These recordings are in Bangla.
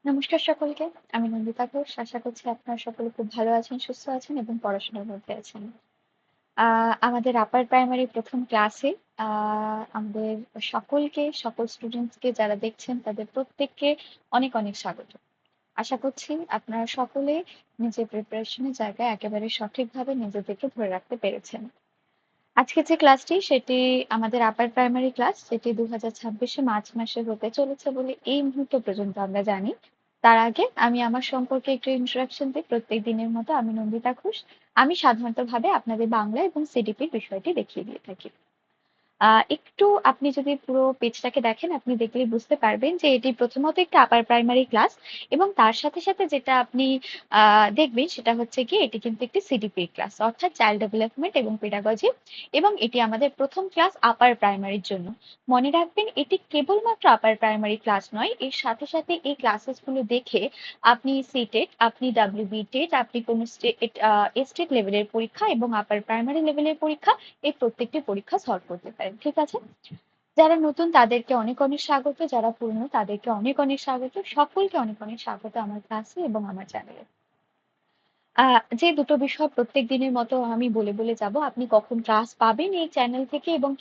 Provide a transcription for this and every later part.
নমস্কার সকলকে। আমি নন্দিতা ঘোষ। আশা করছি আপনারা সকলে খুব ভালো আছেন, সুস্থ আছেন এবং পড়াশোনার মধ্যে আছেন। আমাদের আপার প্রাইমারি প্রথম ক্লাসে আমাদের সকল স্টুডেন্টসকে যারা দেখছেন তাদের প্রত্যেককে অনেক অনেক স্বাগত। আশা করছি আপনারা সকলে নিজের প্রিপারেশনের জায়গায় একেবারে সঠিকভাবে নিজেদেরকে ধরে রাখতে পেরেছেন। আজকে যে ক্লাসটি সেটি আমাদের আপার প্রাইমারি ক্লাস, যেটি 2026 মার্চ মাসে হতে চলেছে বলে এই মুহূর্ত পর্যন্ত আমরা জানি। তার আগে আমি আমার সম্পর্কে একটু ইন্ট্রোডাকশন দিই। প্রত্যেক দিনের মতো আমি নন্দিতা ঘোষ। আমি সাধারণত ভাবে আপনাদের বাংলা এবং সিডিপির বিষয়টি দেখিয়ে দিয়ে থাকি। একটু আপনি যদি পুরো পেজটাকে দেখেন, আপনি দেখলেই বুঝতে পারবেন যে এটি প্রথমত একটা আপার প্রাইমারি ক্লাস এবং তার সাথে সাথে যেটা আপনি দেখবেন সেটা হচ্ছে কি এটি কিন্তু একটি সিডিপি ক্লাস, অর্থাৎ চাইল্ড ডেভেলপমেন্ট এবং পেডাগজি, এবং এটি আমাদের প্রথম ক্লাস আপার প্রাইমারির জন্য। মনে রাখবেন এটি কেবলমাত্র আপার প্রাইমারি ক্লাস নয়, এর সাথে সাথে এই ক্লাসেসগুলো দেখে আপনি সিটেট, আপনি ডাব্লিউবি টেট, আপনি কোনো স্টেট লেভেলের পরীক্ষা এবং আপার প্রাইমারি লেভেলের পরীক্ষা, এই প্রত্যেকটি পরীক্ষা সলভ করতে পারেন। ঠিক আছে? যারা নতুন তাদেরকে অনেক অনেক স্বাগত, যারা পুরনো তাদেরকে অনেক অনেক স্বাগত। সকলকে অনেক অনেক স্বাগত আমার ক্লাসে এবং আমার চ্যানেলে। যে দুটো বিষয় প্রত্যেক দিনের মতো আমি বলে বলে যাব, আপনি কখন ক্লাস পাবেন এই চ্যানেল থেকে এবং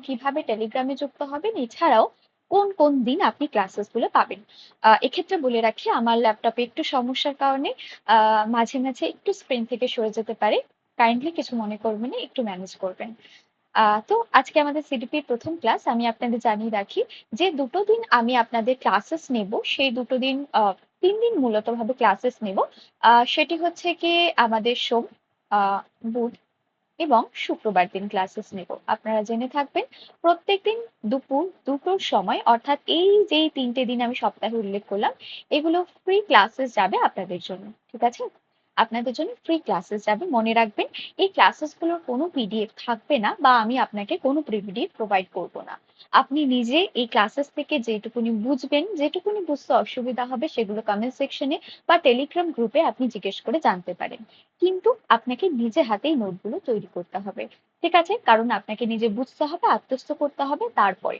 কিভাবে টেলিগ্রামে যুক্ত হবেন, এছাড়াও কোন কোন দিন আপনি ক্লাসেস গুলো পাবেন। এক্ষেত্রে বলে রাখি, আমার ল্যাপটপে একটু সমস্যার কারণে মাঝে মাঝে একটু স্ক্রিন থেকে সরে যেতে পারে। কাইন্ডলি কিছু মনে করবেন না, একটু ম্যানেজ করবেন। তো আজকে আমাদের সিডিপির প্রথম ক্লাস। আমি আপনাদের জানিয়ে রাখি যে দুটো দিন আমি আপনাদের ক্লাসেস নেব, সেই দুটো দিন 3 দিন মূলত ভাবে ক্লাসেস নেব। সেটি হচ্ছে কি আমাদের সোম, বুধ এবং শুক্রবার দিন ক্লাসেস নেব। আপনারা জেনে থাকবেন প্রত্যেকদিন দুপুর দুটোর সময়, অর্থাৎ এই যেই 3টে দিন আমি সপ্তাহে উল্লেখ করলাম, এগুলো ফ্রি ক্লাসেস যাবে আপনাদের জন্য। ঠিক আছে? আপনাদের জন্য ফ্রি ক্লাসেস যাবে। মনে রাখবেন এই ক্লাসেস গুলোর কোনো পিডিএফ থাকবে না বা আমি আপনাকে কোনো পিডিএফ প্রোভাইড করব না। আপনি নিজে এই ক্লাসেস থেকে যেটুকুনি বুঝবেন, যেটুকুনি বুঝতে অসুবিধা হবে সেগুলো কমেন্ট সেকশনে বা টেলিগ্রাম গ্রুপে আপনি জিজ্ঞেস করে জানতে পারেন। কিন্তু আপনাকে নিজে হাতেই নোটগুলো তৈরি করতে হবে। ঠিক আছে? কারণ আপনাকে নিজে বুঝতে হবে, আত্মস্থ করতে হবে। তারপরে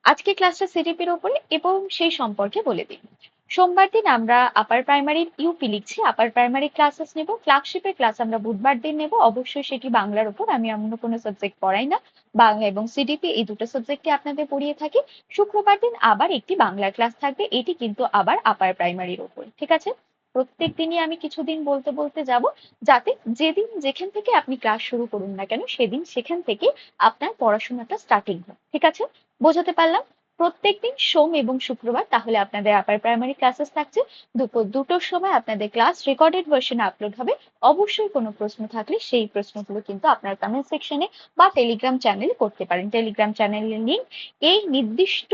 আজকে ক্লাসটা সিডিপির ওপরে এবং সেই সম্পর্কে বলে দিই। সোমবার দিন আমরা আপার প্রাইমারির ইউপি লিখছি, আপার প্রাইমারি ক্লাসেস নেব। ফ্ল্যাগশিপের ক্লাস আমরা বুধবার দিন নেব, অবশ্যই সেটি বাংলার উপর। আমি অন্য কোনো সাবজেক্ট পড়াই না, বাংলা এবং সিডিপি এই দুটো সাবজেক্টই আপনাদের পড়িয়ে থাকি। শুক্রবার দিন আবার একটি বাংলা ক্লাস থাকবে, এটি কিন্তু আবার আপার প্রাইমারির ওপর। ঠিক আছে? প্রত্যেক দিনই আমি কিছুদিন বলতে বলতে যাব, যাতে যেদিন যেখান থেকে আপনি ক্লাস শুরু করুন না কেন সেদিন সেখান থেকে আপনার পড়াশোনাটা স্টার্টিং হয়। ঠিক আছে? বোঝাতে পারলাম? প্রত্যেকদিন সোম এবং শুক্রবার তাহলে আপনাদের আপার প্রাইমারি ক্লাসেস থাকছে। দুপুর দুটোর সময় আপনাদের ক্লাস রেকর্ডেড ভার্সনে আপলোড হবে। অবশ্যই কোনো প্রশ্ন থাকলে সেই প্রশ্নগুলো কিন্তু আপনার কমেন্ট সেকশনে বা টেলিগ্রাম চ্যানেলে করতে পারেন। টেলিগ্রাম চ্যানেলের লিঙ্ক এই নির্দিষ্ট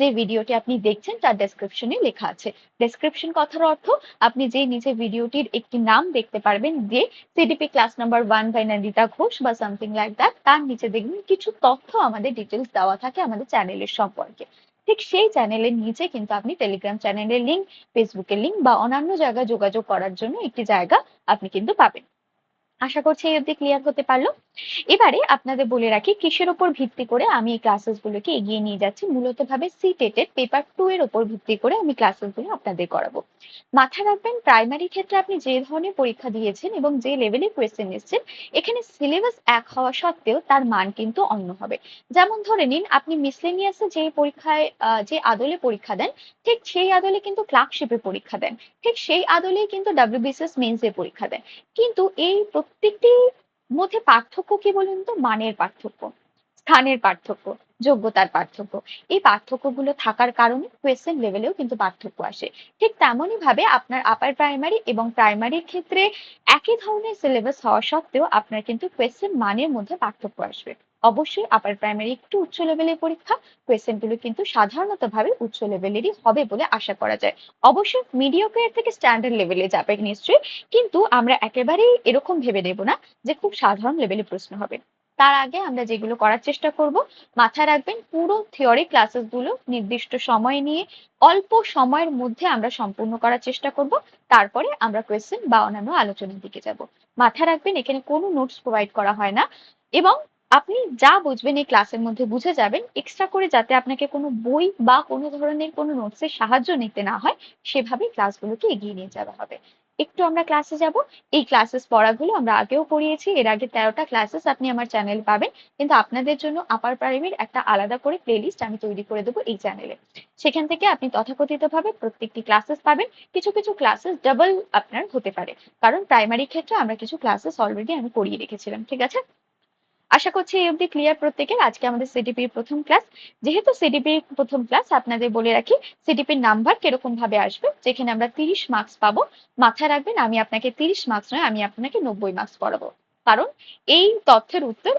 যে ভিডিওটি আপনি দেখছেন তার ডেসক্রিপশনে লেখা আছে। ডেসক্রিপশন কথার অর্থ আপনি যে নিচে ভিডিওটির একটি নাম দেখতে পারবেন, যে CDP class number 1 by Nandita Ghosh বা সামথিং লাইক দ্যাট, তার নিচে দেখবেন কিছু তথ্য আমাদের ডিটেলস দেওয়া থাকে আমাদের চ্যানেলের সম্পর্কে। ঠিক সেই চ্যানেলের নিচে কিন্তু আপনি টেলিগ্রাম চ্যানেলের লিঙ্ক, ফেসবুকের লিঙ্ক বা অন্যান্য জায়গায় যোগাযোগ করার জন্য একটি জায়গা আপনি কিন্তু পাবেন। আশা করছি এই অবধি ক্লিয়ার হতে পারলো। এবারে আপনাদের বলে রাখি কিসের উপর ভিত্তি করে আমি এই ক্লাসেস গুলোকে এগিয়ে নিয়ে যাচ্ছি। মূলত ভাবে সিটেটের পেপার 2 এর উপর ভিত্তি করে আমি ক্লাসেস গুলো আপনাদের করাবো। মাথায় রাখবেন প্রাইমারি ক্ষেত্রে আপনি যে ধরনের পরীক্ষা দিয়েছেন এবং যে লেভেলে কোয়েশ্চেন এসেছেন, এখানে সিলেবাস এক হওয়া সত্ত্বেও তার মান কিন্তু অন্য হবে। যেমন ধরে নিন আপনি মিসলেনিয়াসে যে পরীক্ষায় যে আদলে পরীক্ষা দেন, ঠিক সেই আদলে কিন্তু ক্লার্কশিপে পরীক্ষা দেন, ঠিক সেই আদলেই কিন্তু ডাব্লিউবিসিএস মেন্স এ পরীক্ষা দেন। কিন্তু এই প্রত্যেকটি মধ্যে পার্থক্য কি বলুন তো? মানের পার্থক্য, স্থানের পার্থক্য, যোগ্যতার পার্থক্য। এই পার্থক্যগুলো থাকার কারণে কোয়েশ্চেন লেভেলেও কিন্তু পার্থক্য আসে। ঠিক তেমনই ভাবে আপনার আপার প্রাইমারি এবং প্রাইমারির ক্ষেত্রে একই ধরনের সিলেবাস হওয়া সত্ত্বেও আপনার কিন্তু কোয়েশ্চেন মানের মধ্যে পার্থক্য আসবে। অবশ্যই আপার প্রাইমারি একটু উচ্চ লেভেলের পরীক্ষা, কোয়েশ্চেন গুলো কিন্তু সাধারণত ভাবে উচ্চ লেভেলেরই হবে বলে আশা করা যায়। অবশ্যই মিডিওক্রেট থেকে স্ট্যান্ডার্ড লেভেলে যাবে নিশ্চয়ই, কিন্তু আমরা একেবারেই এরকম ভেবে নেব না যে খুব সাধারণ লেভেলে প্রশ্ন হবে। তার আগে আমরা যেগুলো করার চেষ্টা করব, মাথায় রাখবেন পুরো থিওরি ক্লাসেস গুলো নির্দিষ্ট সময় নিয়ে অল্প সময়ের মধ্যে আমরা সম্পূর্ণ করার চেষ্টা করব। তারপরে আমরা কোয়েশ্চেন বা অন্যান্য আলোচনার দিকে যাব। মাথায় রাখবেন এখানে কোনো নোটস প্রোভাইড করা হয় না এবং আপনি যা বুঝবেন এই ক্লাসের মধ্যে বুঝে যাবেন, এক্সট্রা করে যাতে আপনাকে কোনো বই বা কোনো ধরনের কোনো নোটসের সাহায্য নিতে না হয়, সেভাবেই ক্লাসগুলোকে এগিয়ে নিয়ে যাওয়া হবে। একটু আমরা ক্লাসে যাব। এই ক্লাসেস পড়াগুলো আমরা আগেও পড়িয়েছি, এর আগে 13টা ক্লাসেস আপনি আমার চ্যানেল পাবেন, কিন্তু আপনাদের জন্য আপার প্রাইমারির একটা আলাদা করে প্লেলিস্ট আমি তৈরি করে দেবো এই চ্যানেলে। সেখান থেকে আপনি তথাকথিতভাবে প্রত্যেকটি ক্লাসেস পাবেন। কিছু কিছু ক্লাসেস ডাবল আপনার হতে পারে, কারণ প্রাইমারি ক্ষেত্রে আমরা কিছু ক্লাসেস অলরেডি আমি করিয়ে রেখেছিলাম। ঠিক আছে, আশা করছি এই অবধি ক্লিয়ার প্রত্যেকের। আজকে আমাদের সিডিপির প্রথম ক্লাস। যেহেতু সিডিপির প্রথম ক্লাস, আপনাদের বলে রাখি সিডিপির নাম্বার কিরকম ভাবে আসবে। যেখানে আমরা 30 মার্কস পাবো, মাথায় রাখবেন আমি আপনাকে 30 মার্কস নয়, আমি আপনাকে 90 মার্কস পড়াবো। কারণ এই তথ্যের উত্তর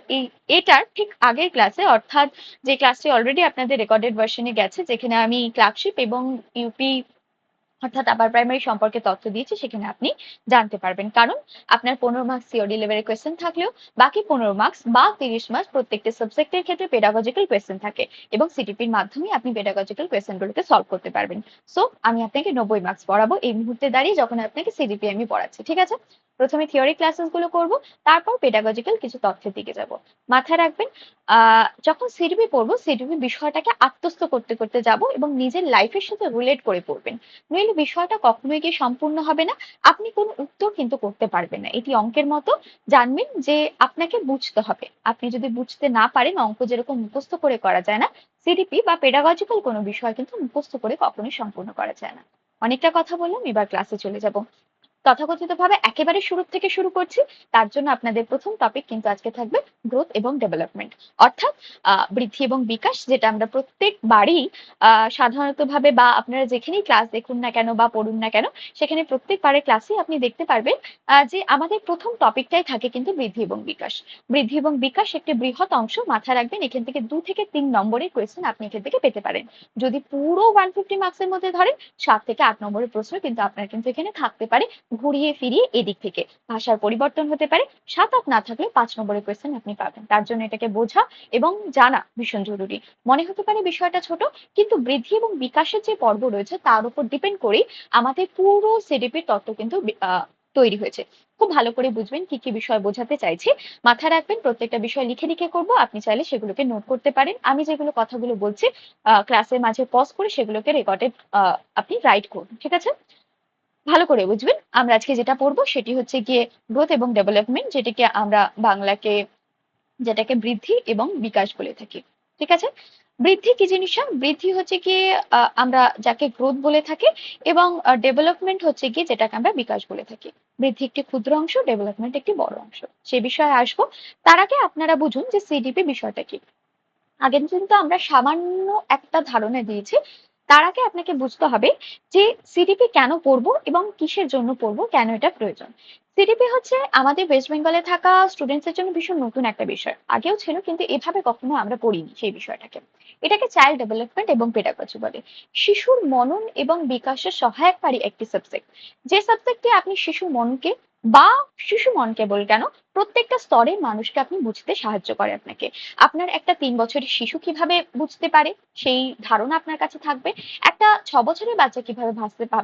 এটার ঠিক আগের ক্লাসে, অর্থাৎ যে ক্লাসটি অলরেডি আপনাদের রেকর্ডেড ভার্সনে গেছে, যেখানে আমি ক্লার্কশিপ এবং ইউপি অর্থাৎ আপার প্রাইমারি সম্পর্কে তথ্য দিয়েছি, সেখানে আপনি জানতে পারবেন। কারণ আপনার 15 মার্কস থিওরি লেভেলের কোয়েশ্চেন থাকলেও বাকি 15 মার্কস বা 30 মার্কস প্রত্যেকটা সাবজেক্টের ক্ষেত্রে পেডাগজিক্যাল কোয়েশ্চেন থাকে, এবং সিটিপির মাধ্যমে আপনি পেডাগজিক্যাল কোয়েশ্চেনগুলোকে সলভ করতে পারবেন। সো আমি আপনাকে 90 মার্কস পড়াবো এই মুহূর্তে দাঁড়িয়ে, যখন আপনাকে সিডিপি আমি পড়াচ্ছি। ঠিক আছে, প্রথমে থিওরি ক্লাসেস গুলো করবো, তারপর পেডাগজিক্যাল কিছু তথ্যের দিকে যাব। মাথায় রাখবেন যখন সিডিপি পড়বো, সিডিপি বিষয়টাকে আত্মস্থ করতে করতে যাব এবং নিজের লাইফের সাথে রিলেট করে পড়বেন, নইলে বিষয়টা কখনোই গিয়ে সম্পূর্ণ হবে না। আপনি কোনো উত্তর কিন্তু করতে পারবেন না। এটি অঙ্কের মতো, জানবেন যে আপনাকে বুঝতে হবে। আপনি যদি বুঝতে না পারেন, অঙ্ক যেরকম মুখস্থ করে করা যায় না, সিডিপি বা পেডাগজিক্যাল কোনো বিষয় কিন্তু মুখস্থ করে কখনোই সম্পূর্ণ করা যায় না। অনেকটা কথা বললাম, এবার ক্লাসে চলে যাব। তথাকথিতভাবে একেবারে শুরু থেকে শুরু করছি। তার জন্য আপনাদের প্রথম টপিক কিন্তু আজকে থাকবে গ্রোথ এবং ডেভেলপমেন্ট, অর্থাৎ বৃদ্ধি এবং বিকাশ, যেটা আমরা প্রত্যেকবারই সাধারণতভাবে বা আপনারা যেখানেই ক্লাস দেখুন না কেন বা পড়ুন না কেন, সেখানে প্রত্যেকবারের ক্লাসে আপনি দেখতে পারবেন যে আমাদের প্রথম টপিকটাই থাকে কিন্তু বৃদ্ধি এবং বিকাশ। বৃদ্ধি এবং বিকাশ একটি বৃহৎ অংশ, মাথায় রাখবেন এখান থেকে 2 থেকে 3 নম্বরের কোয়েশ্চেন আপনি এখান থেকে পেতে পারেন। যদি পুরো 150 মার্কসের মধ্যে ধরেন, 7 থেকে 8 নম্বরের প্রশ্ন কিন্তু আপনার কিন্তু এখানে থাকতে পারে, ঘুরিয়ে ফিরিয়ে এদিক থেকে। ভাষার পরিবর্তন হতে পারে, 7-8 না থাকলে 5 নম্বরের কোয়েশ্চেন আপনি পাবেন। তার জন্য এটাকে বোঝা এবং জানা ভীষণ জরুরি। মনে হতে পারে বিষয়টা ছোট, কিন্তু বৃদ্ধি এবং বিকাশের যে পর্ব রয়েছে তার উপর ডিপেন্ড করে আমাদের পুরো সিডিপির তত্ত্ব কিন্তু তৈরি হয়েছে। খুব ভালো করে বুঝবেন কি কি বিষয় বোঝাতে চাইছি। মাথায় রাখবেন প্রত্যেকটা বিষয় লিখে লিখে করবো, আপনি চাইলে সেগুলোকে নোট করতে পারেন। আমি যেগুলো কথাগুলো বলছি ক্লাসের মাঝে পজ করে সেগুলোকে রেকর্ডে আপনি রাইট করুন। ঠিক আছে, ভালো করে বুঝবেন। আমরা আজকে যেটা পড়বো সেটি হচ্ছে গিয়ে গ্রোথ এবং ডেভেলপমেন্ট, যেটাকে আমরা বাংলাকে যেটাকে বৃদ্ধি এবং বিকাশ বলে থাকি। ঠিক আছে, বৃদ্ধি কি জিনিস? বৃদ্ধি হচ্ছে কি আমরা যাকে গ্রোথ বলে থাকি, এবং ডেভেলপমেন্ট হচ্ছে কি যেটাকে আমরা বিকাশ বলে থাকি। বৃদ্ধি একটি ক্ষুদ্র অংশ, ডেভেলপমেন্ট একটি বড় অংশ। সে বিষয়ে আসবো। তার আগে আপনারা বুঝুন যে সিডিপি বিষয়টা কি। আগে কিন্তু আমরা সামান্য একটা ধারণা দিয়েছি। তার আগে আপনাকে বুঝতে হবে যে সিডিপি কেন পড়বো এবং কিসের জন্য পড়বো, কেন এটা প্রয়োজন। সিডিপি হচ্ছে আমাদের ওয়েস্ট বেঙ্গলে থাকা স্টুডেন্টস এর জন্য ভীষণ নতুন একটা বিষয়। আগেও ছিল, কিন্তু এভাবে কখনো আমরা পড়িনি সেই বিষয়টাকে। এটাকে চাইল্ড ডেভেলপমেন্ট এবং পেডাগজি বলে। শিশুর মনন এবং বিকাশের সহায়ককারী একটি সাবজেক্ট। যে সাবজেক্টে আপনি শিশু মনকে বা শিশু মন কেবল কেন, প্রত্যেকটা স্তরের মানুষকে আপনি বুঝতে সাহায্য করে আপনাকে। আপনার একটা 3 বছরের শিশু কিভাবে বুঝতে পারে সেই ধারণা আপনার কাছে থাকবে। একটা 6 বছরের বাচ্চা কিভাবে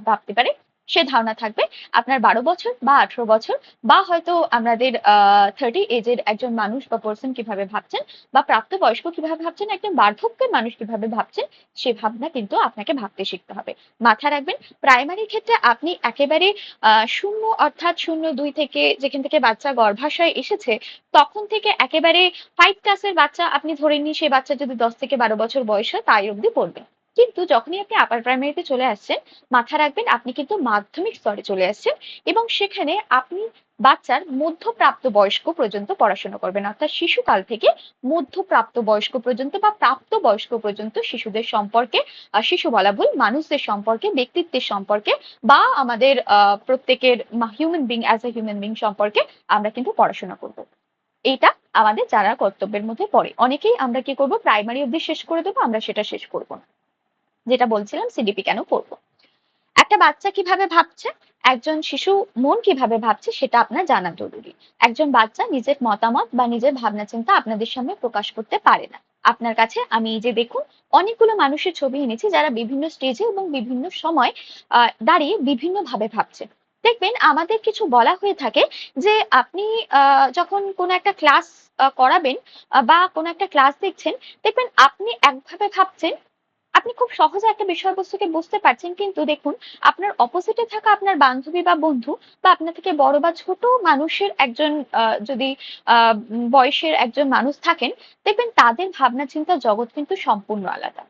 ভাবতে পারে সে ধারণা থাকবে। আপনার 12 বছর বা 18 বছর বা হয়তো আমাদের 30 এজের একজন মানুষ বা পার্সন কিভাবে ভাবছেন, বা প্রাপ্তবয়স্ক কিভাবে ভাবছেন, একজন বার্ধক্যের মানুষ কিভাবে ভাবছেন, সে ভাবনা কিন্তু আপনাকে ভাবতে শিখতে হবে। মাথায় রাখবেন প্রাইমারির ক্ষেত্রে আপনি একেবারে শূন্য, অর্থাৎ 0-2 থেকে যেখান থেকে বাচ্চা গর্ভাশয়ে এসেছে তখন থেকে একেবারে 5 ক্লাসের বাচ্চা আপনি ধরে নিন, সেই বাচ্চা যদি 10 থেকে 12 বছর বয়স হয় তাই অবধি পড়বে। কিন্তু যখনই আপনি আপার প্রাইমারিতে চলে আসছেন, মাথা রাখবেন আপনি কিন্তু মাধ্যমিক স্তরে চলে আসছেন, এবং সেখানে আপনি বাচ্চার মধ্যপ্রাপ্ত বয়স্ক পর্যন্ত পড়াশোনা করবেন, অর্থাৎ শিশুকাল থেকে মধ্যপ্রাপ্ত বয়স্ক পর্যন্ত বা প্রাপ্ত বয়স্ক পর্যন্ত শিশুদের সম্পর্কে, শিশু বলা ভুল, মানুষদের সম্পর্কে, ব্যক্তিত্বের সম্পর্কে, বা আমাদের প্রত্যেকের human being as a human being সম্পর্কে আমরা কিন্তু পড়াশোনা করব। এইটা আমাদের জানার কর্তব্যের মধ্যে পড়ে। অনেকেই আমরা কি করব, প্রাইমারি অবধি শেষ করে দেবো, আমরা সেটা শেষ করব না। যেটা বলছিলাম সিডিপি কেন পড়বো। একটা বাচ্চা কিভাবে ভাবছে, একজন শিশু মন কিভাবে ভাবছে, সেটা আপনার জানা জরুরি। একজন বাচ্চা নিজের মতামত বা নিজের ভাবনা চিন্তা আপনাদের সামনে প্রকাশ করতে পারে না। আপনার কাছে আমি এই যে দেখুন অনেকগুলো মানুষের ছবি এনেছি যারা বিভিন্ন স্টেজে এবং বিভিন্ন সময় দাঁড়িয়ে বিভিন্ন ভাবে ভাবছে। দেখবেন আমাদের কিছু বলা হয়ে থাকে যে আপনি যখন কোনো একটা ক্লাস করাবেন বা কোনো একটা ক্লাস দেখছেন, দেখবেন আপনি একভাবে ভাবছেন, আপনি খুব সহজে একটা বিষয়বস্তুকে বুঝতে পারছেন, কিন্তু দেখুন আপনার অপোজিটে থাকা আপনার বান্ধবী বা বন্ধু বা আপনার থেকে বড় বা ছোট মানুষের একজন যদি বয়সের একজন মানুষ থাকেন, দেখবেন তাদের ভাবনা চিন্তার জগৎ কিন্তু সম্পূর্ণ আলাদা।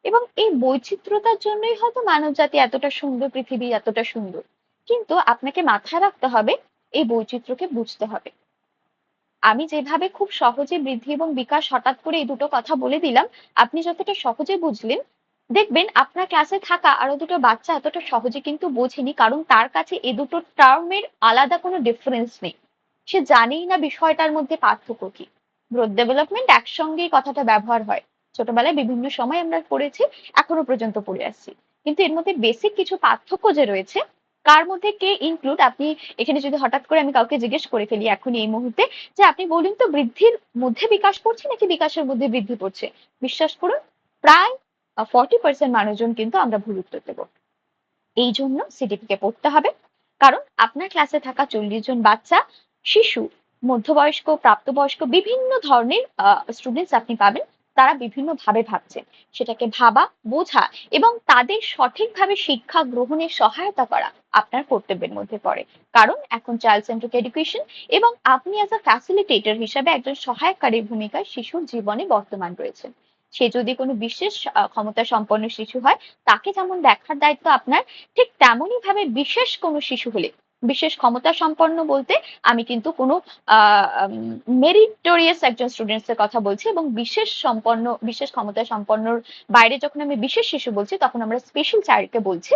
এবং এই বৈচিত্র্যতার জন্যই হয়তো মানব জাতি এতটা সুন্দর, পৃথিবী এতটা সুন্দর। কিন্তু আপনাকে মাথায় রাখতে হবে, এই বৈচিত্র্যকে বুঝতে হবে। আমি যেভাবে খুব সহজে বৃদ্ধি এবং বিকাশ হঠাৎ করে এই দুটো কথা বলে দিলাম, আপনি যতটা সহজে বুঝলেন, দেখবেন আপনার ক্লাসে থাকা আরো দুটো বাচ্চা এতটা সহজে কিন্তু বোঝেনি, কারণ তার কাছে এ দুটো টার্মের আলাদা কোনো ডিফারেন্স নেই। সে জানেই না বিষয়টার মধ্যে পার্থক্য কি। গ্রোথ ডেভেলপমেন্ট একসঙ্গেই কথাটা ব্যবহার হয়, ছোটবেলায় বিভিন্ন সময় আমরা পড়েছি, এখনো পর্যন্ত পড়ে আসছি। কিন্তু এর মধ্যে বেসিক কিছু পার্থক্য যে রয়েছে, কার মধ্যে কে ইনক্লুড, আপনি এখানে যদি হঠাৎ করে আমি কাউকে জিজ্ঞেস করে ফেলি এখন এই মুহূর্তে যে আপনি বলুন তো বৃদ্ধির মধ্যে বিকাশ পড়ছে নাকি বিকাশের মধ্যে বৃদ্ধি পড়ছে, বিশ্বাস করুন প্রায় 40% মানুষজন কিন্তু আমরা ভুল উত্তর দেবো। এই জন্য সিডিপি কে পড়তে হবে, কারণ আপনার ক্লাসে থাকা 40 জন বাচ্চা, শিশু, মধ্যবয়স্ক, প্রাপ্তবয়স্ক, বিভিন্ন ধরনের স্টুডেন্টস আপনি পাবেন। তারা বিভিন্ন ভাবে ভাবছেন, সেটাকে ভাবা, বোঝা এবং তাদের সঠিকভাবে শিক্ষা গ্রহণে সহায়তা করা আপনার কর্তব্যের মধ্যে পড়ে। কারণ এখন চাইল্ড সেন্ট্রিক এডুকেশন এবং আপনি অ্যাজ আ ফ্যাসিলিটেটর হিসাবে একজন সহায়কারীর ভূমিকায় শিশুর জীবনে বর্তমান রয়েছেন। সে যদি কোনো বিশেষ ক্ষমতা সম্পন্ন শিশু হয়, তাকে যেমন দেখার দায়িত্ব আপনার, ঠিক তেমনই ভাবে বিশেষ কোনো শিশু হলে, বিশেষ ক্ষমতা সম্পন্ন বলতে আমি কিন্তু কোনো মেরিটোরিয়াস একজন স্টুডেন্টস এর কথা বলছি, এবং বিশেষ সম্পন্ন, বিশেষ ক্ষমতা সম্পন্নর বাইরে যখন আমি বিশেষ শিশু বলছি তখন আমরা স্পেশাল চাইল্ডকে বলছি।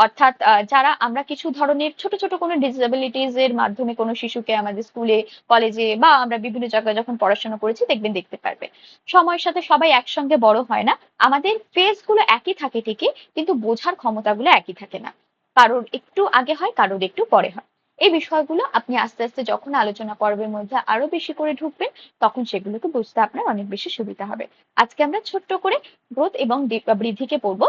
অর্থাৎ যারা আমরা কিছু ধরনের ছোট ছোট কোনো ডিসএবিলিটিস এর মাধ্যমে কোনো শিশুকে আমাদের স্কুলে, কলেজে বা আমরা বিভিন্ন জায়গায় যখন পড়াশোনা করেছি দেখবেন, দেখতে পারবে সময়ের সাথে সবাই একসঙ্গে বড় হয় না। আমাদের ফেজ গুলো একই থাকে ঠিকই, কিন্তু বোঝার ক্ষমতাগুলো একই থাকে না। কারোর একটু আগে হয়, কারোর একটু পরে হয়। এই বিষয়গুলো আপনি আস্তে আস্তে যখন আলোচনা পর্বের মধ্যে আরো বেশি করে ঢুকবেন, তখন সেগুলোকে বুঝতে আপনার অনেক বেশি সুবিধা হবে। আজকে আমরা ছোট্ট করে গ্রোথ এবং বৃদ্ধিকে পড়বো,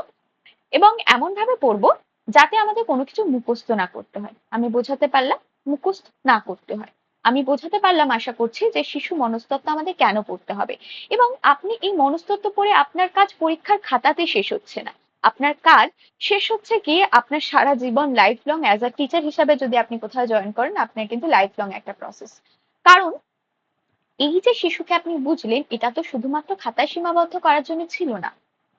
এবং এমন ভাবে পড়বো যাতে আমাদের কোনো কিছু মুখস্থ না করতে হয়। আমি বোঝাতে পারলাম, মুখস্থ না করতে হয়। আমি বোঝাতে পারলাম আশা করছি যে শিশু মনস্তত্ত্ব আমাদের কেন পড়তে হবে, এবং আপনি এই মনস্তত্ত্ব পড়ে আপনার কাজ পরীক্ষার খাতাতে শেষ হচ্ছে না। আপনার কাজ শেষ হচ্ছে কি, আপনার সারা জীবন life long as a teacher হিসাবে যদি আপনি কোথাও জয়েন করেন, আপনার কিন্তু লাইফ লং একটা প্রসেস। কারণ এই যে শিশুকে আপনি বুঝলেন, এটা তো শুধুমাত্র খাতায় সীমাবদ্ধ করার জন্য ছিল না।